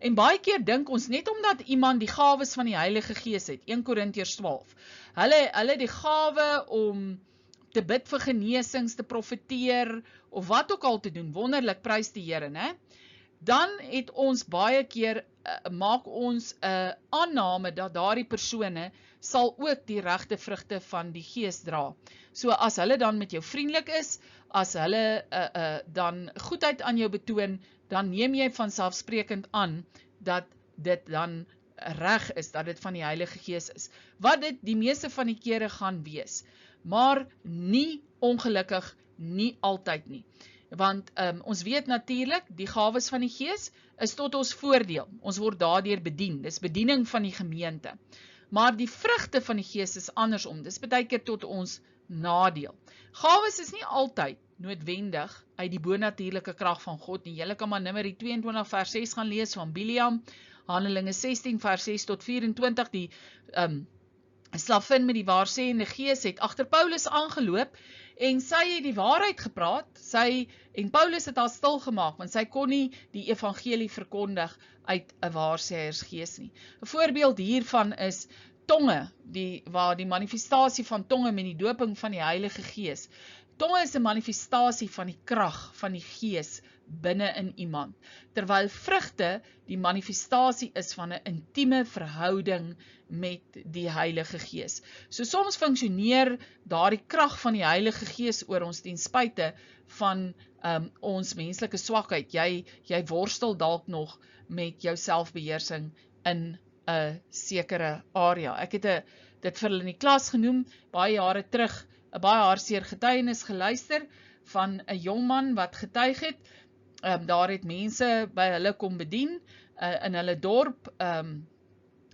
En baie keer dink ons, net omdat iemand die gawes van die Heilige Gees het, 1 Korintiërs 12, hulle die gawe om te bid vir genesings, te profeteer, of wat ook al te doen, wonderlik, prys die Here, né? Dan het ons baie keer, maak ons 'n aanname dat daardie persone sal ook die regte vrugte van die Gees dra. So as hulle dan met jou vriendelik is, as hulle dan goedheid aan jou betoon, dan neem jy vanselfsprekend aan dat dit dan reg is, dat dit van die Heilige Gees is. Wat dit die meeste van die kere gaan wees. maar nie ongelukkig nie altyd nie. Want ons weet natuurlik, die gawes van die Gees is tot ons voordeel. Ons word daardeur bedien. Dis bediening van die gemeente. Maar die vrugte van die Gees is andersom. Dis baie keer tot ons nadeel. Gawes is nie altyd noodwendig uit die bonatuurlike krag van God nie. Julle kan maar Numeri 22 vers 6 gaan lees van Biliam, Handelinge 16 vers 6 tot 24, die slavin met die waarsêende gees het agter Paulus aangeloop en sy het die waarheid gepraat, en Paulus het haar stil gemaak, want sy kon nie die evangelie verkondig uit 'n waarsêersgees nie. 'n Voorbeeld hiervan is tonge, waar die manifestasie van tonge met die doping van die Heilige Gees. Tonge is 'n manifestasie van die krag van die Gees binne in iemand, terwyl vrugte die manifestasie is van 'n intieme verhouding met die Heilige Gees. So soms funksioneer daardie krag van die Heilige Gees oor ons ten spyte van ons menslike swakheid. Jy worstel dalk nog met jou selfbeheersing in 'n sekere area. Ek het dit vir hulle in die klas genoem, baie jare terug, 'n baie hartseer getuienis geluister van 'n jongman wat getuig het. Daar het mense by hulle kom bedien in hulle dorp,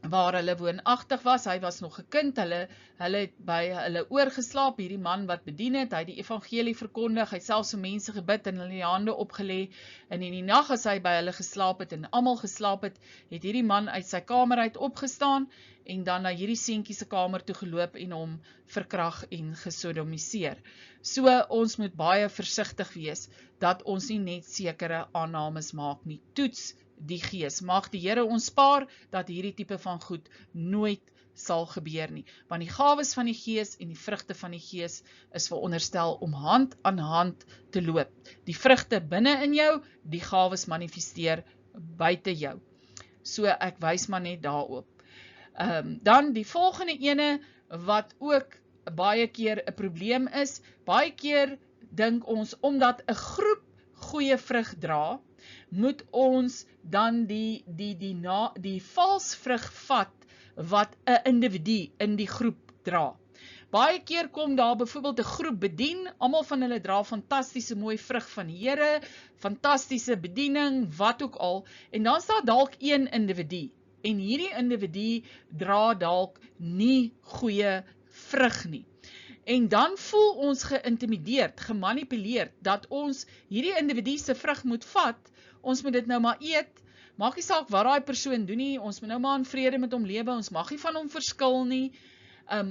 waar hulle woonagtig was. Hy was nog 'n kind, hulle het by hulle oorgeslaap, hierdie man wat bedien het, hy het die evangelie verkondig, hy het selfs vir mense gebid en hulle die hande opgelê, en in die nag as hy by hulle geslaap het en almal geslaap het, het hierdie man uit sy kamer uit opgestaan en dan na hierdie seentjie se kamer toe geloop en hom verkrag en gesodomiseer. So ons moet baie versigtig wees dat ons nie net sekere aannames maak nie. Toets die Gees. Mag die Here ons spaar dat hierdie tipe van goed nooit sal gebeur nie. Want die gawes van die Gees en die vrugte van die Gees is veronderstel om hand aan hand te loop. Die vrugte binne in jou, die gawes manifesteer buite jou. So ek wys maar net daarop. Dan die volgende ene wat ook baie keer 'n probleem is, baie keer dink ons omdat 'n groep goeie vrug dra, moet ons dan die vals vrug vat wat 'n individu in die groep dra. Baie keer kom daar byvoorbeeld 'n groep bedien, almal van hulle dra fantastiese mooi vrug van die Here, fantastiese bediening, wat ook al, en dan staan dalk een individu, en hierdie individu dra dalk nie goeie vrug nie. En dan voel ons geïntimideerd, gemanipuleerd, dat ons hierdie individu se vrug moet vat, ons moet dit nou maar eet, maak nie saak wat daai persoon doen nie, ons moet nou maar in vrede met hom lewe, ons mag nie van hom verskil nie,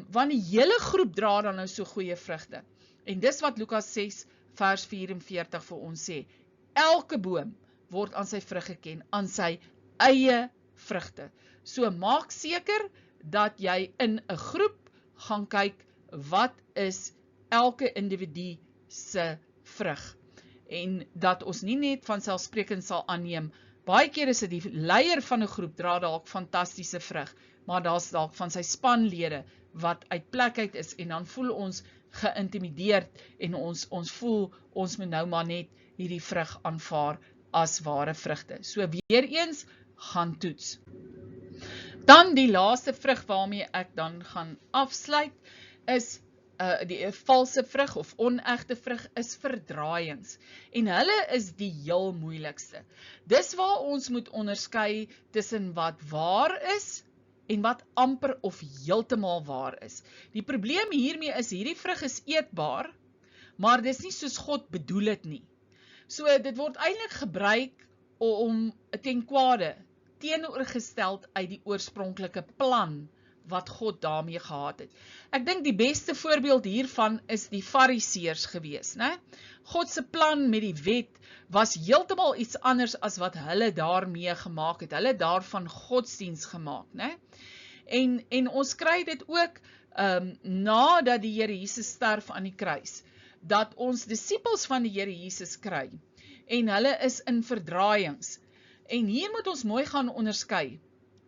want die hele groep dra dan nou so goeie vrugte. En dis wat Lukas 6 vers 44 vir ons sê, elke boom word aan sy vrug geken, aan sy eie vrugte. So maak seker dat jy in 'n groep gaan kyk, wat is elke individu se vrug? En dat ons nie net van selfsprekend sal aanneem, baie keer is dit die leier van 'n groep dra dalk fantastiese vrug, maar daar's dalk van sy spanlede wat uit plek uit is, en dan voel ons geïntimideerd, en ons voel, ons moet nou maar net hierdie vrug aanvaar as ware vrugte. So weer eens, gaan toets. Dan die laaste vrug waarmee ek dan gaan afsluit, is die valse vrug of onegte vrug is verdraaiings. En hulle is die heel moeilikste. Dis waar ons moet onderskei tussen wat waar is en wat amper of heeltemal waar is. Die probleem hiermee is, hierdie vrug is eetbaar, maar dis nie soos God bedoel het nie. So dit word eintlik gebruik om ten kwade, teenoorgesteld uit die oorspronklike plan wat God daarmee gehad het. Ek dink die beste voorbeeld hiervan is die Fariseërs gewees, né? God se plan met die wet was heeltemal iets anders as wat hulle daarmee gemaak het. Hulle daarvan godsdiens gemaak, né? En ons kry dit ook nadat die Here Jesus sterf aan die kruis, dat ons disippels van die Here Jesus kry, en hulle is in verdraaiings. En hier moet ons mooi gaan onderskei.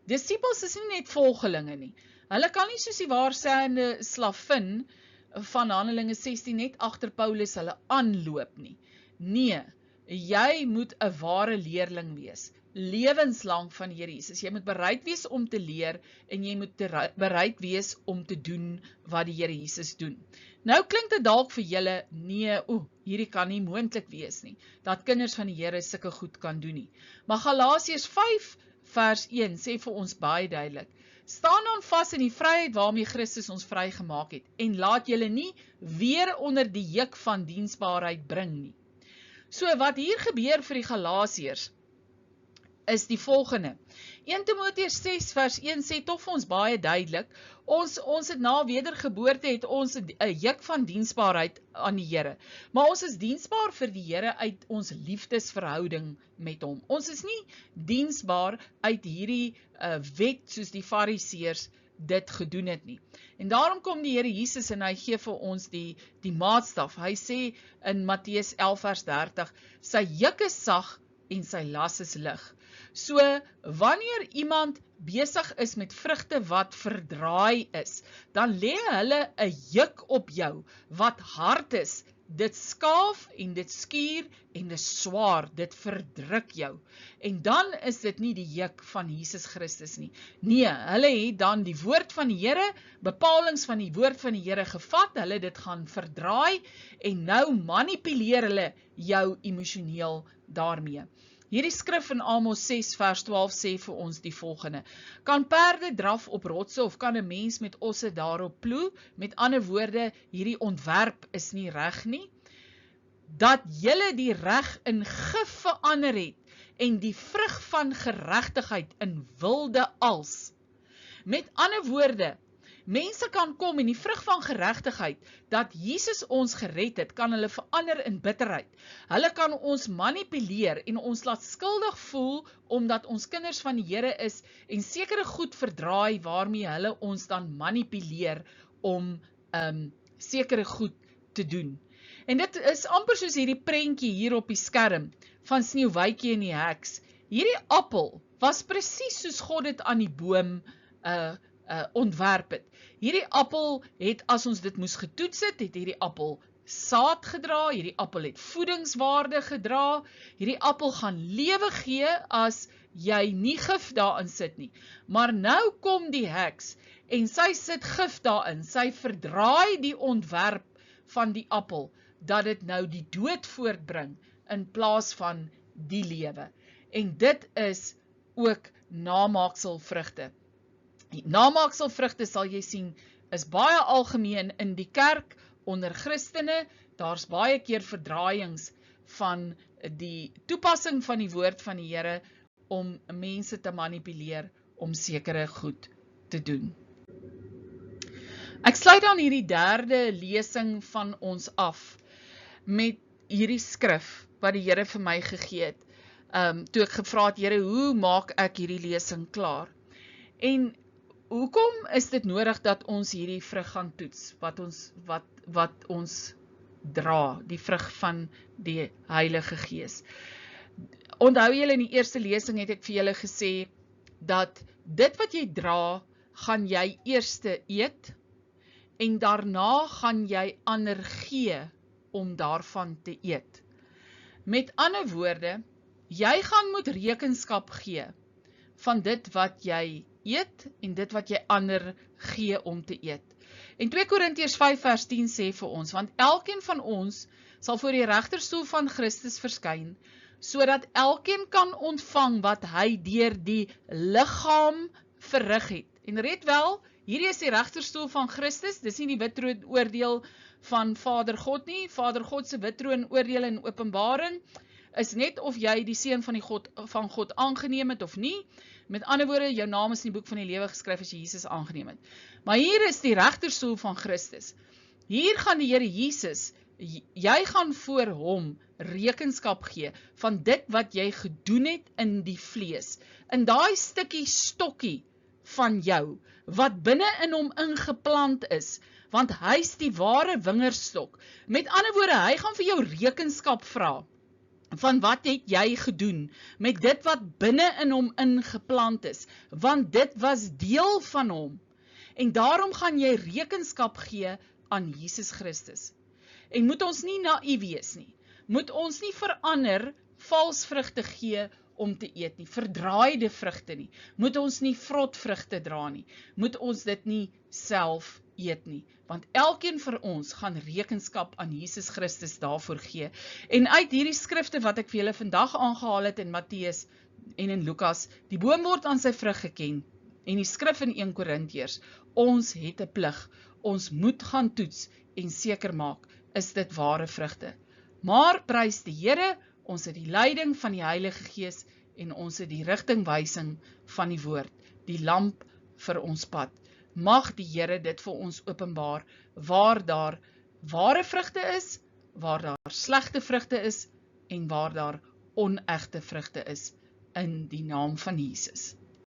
Disippels is nie net volgelinge nie. Hulle kan nie soos die waarsêende slavin van Handelinge 16 net agter Paulus hulle aanloop nie. Nee, jy moet 'n ware leerling wees. lewenslang van die Here Jesus. Jy moet bereid wees om te leer en jy moet bereid wees om te doen wat die Here Jesus doen. Nou klink dit dalk vir julle, nee, hierdie kan nie moontlik wees nie, dat kinders van die Here sulke goed kan doen nie. Maar Galasiërs 5 vers 1 sê vir ons baie duidelik, staan dan vas in die vryheid waarmee Christus ons vrygemaak het, en laat julle nie weer onder die juk van diensbaarheid bring nie. So wat hier gebeur vir die Galasiërs, is die volgende. 1 Timoteus 6 vers 1 sê toch vir ons baie duidelik, ons het na wedergeboorte het ons 'n juk van diensbaarheid aan die Here, maar ons is diensbaar vir die Here uit ons liefdesverhouding met hom. Ons is nie diensbaar uit hierdie wet soos die Fariseërs dit gedoen het nie. En daarom kom die Here Jesus en hy gee vir ons die maatstaf. Hy sê in Matteus 11 vers 30, sy juk is sag en sy las is lig. So, wanneer iemand besig is met vrugte wat verdraai is, dan lê hulle 'n juk op jou, wat hard is, dit skaaf en dit skuur en dit swaar, dit verdruk jou. En dan is dit nie die juk van Jesus Christus nie. Nee, hulle het dan die woord van die Here, bepalings van die woord van die Here gevat, hulle dit gaan verdraai, en nou manipuleer hulle jou emosioneel daarmee. Hierdie skrif in Amos 6 vers 12 sê vir ons die volgende, kan perde draf op rotse of kan 'n mens met osse daarop ploe? Met ander woorde, hierdie ontwerp is nie reg nie, dat julle die reg in gif verander het en die vrug van geregtigheid in wilde als. Met ander woorde, mense kan kom en die vrug van geregtigheid, dat Jesus ons gered het, kan hulle verander in bitterheid. Hulle kan ons manipuleer en ons laat skuldig voel, omdat ons kinders van die Here is, en sekere goed verdraai, waarmee hulle ons dan manipuleer, om sekere goed te doen. En dit is amper soos hierdie prentjie hier op die skerm, van Sneeuwwitjie en die heks. Hierdie appel was presies soos God dit aan die boom ontwerp het. Hierdie appel het, as ons dit moes getoets het hierdie appel saad gedra, hierdie appel het voedingswaarde gedra, hierdie appel gaan lewe gee as jy nie gif daarin sit nie. Maar nou kom die heks en sy sit gif daarin, sy verdraai die ontwerp van die appel, dat dit nou die dood voortbring in plaas van die lewe. En dit is ook namaakselvrugte. Namaakselvrugte sal jy sien, is baie algemeen in die kerk, onder Christene, daar's baie keer verdraaiings van die toepassing van die woord van die Here, om mense te manipuleer, om sekere goed te doen. Ek sluit dan hierdie derde lesing van ons af, met hierdie skrif, wat die Here vir my gegee het, toe ek gevra het, Here, hoe maak ek hierdie lesing klaar? En hoekom is dit nodig dat ons hierdie vrug gaan toets, wat ons dra, die vrug van die Heilige Gees? Onthou julle in die eerste lesing het ek vir julle gesê, dat dit wat jy dra, gaan jy eerste eet, en daarna gaan jy ander gee, om daarvan te eet. Met ander woorde, jy gaan moet rekenskap gee, van dit wat jy eet, en dit wat jy ander gee om te eet. En 2 Korintiërs 5 vers 10 sê vir ons, want elkeen van ons sal voor die regterstoel van Christus verskyn, sodat elkeen kan ontvang wat hy deur die liggaam verrig het. En red wel, hierdie is die regterstoel van Christus, dis nie die wittroon oordeel van Vader God nie. Vader God se wittroon oordeel in Openbaring is net of jy die seun van God aangeneem het of nie. Met ander woorde, jou naam is in die boek van die lewe geskryf as jy Jesus aangeneem het. Maar hier is die regterstoel van Christus. Hier gaan die Here Jesus, jy gaan voor hom rekenskap gee van dit wat jy gedoen het in die vlees, in daai stukkie stokkie van jou, wat binne in hom ingeplant is, want hy is die ware wingerdstok. Met ander woorde, hy gaan vir jou rekenskap vra, van wat het jy gedoen, met dit wat binne in hom ingeplant is, want dit was deel van hom, en daarom gaan jy rekenskap gee aan Jesus Christus. En moet ons nie naïef wees nie, moet ons nie verander vals vrugte gee, om te eet nie, verdraaide vrugte nie, moet ons nie vrotvrugte dra nie, moet ons dit nie self eet nie, want elkeen vir ons gaan rekenskap aan Jesus Christus daarvoor gee. En uit hierdie skrifte wat ek vir julle vandag aangehaal het in Matteus en in Lukas, die boom word aan sy vrug geken, en die skrif in 1 Korintiërs, ons het 'n plig, ons moet gaan toets en seker maak, is dit ware vrugte. Maar prys die Here, ons het die leiding van die Heilige Gees en ons het die rigtingwysing van die woord, die lamp vir ons pad. Mag die Here dit vir ons openbaar, waar daar ware vrugte is, waar daar slegte vrugte is en waar daar onegte vrugte is, in die naam van Jesus.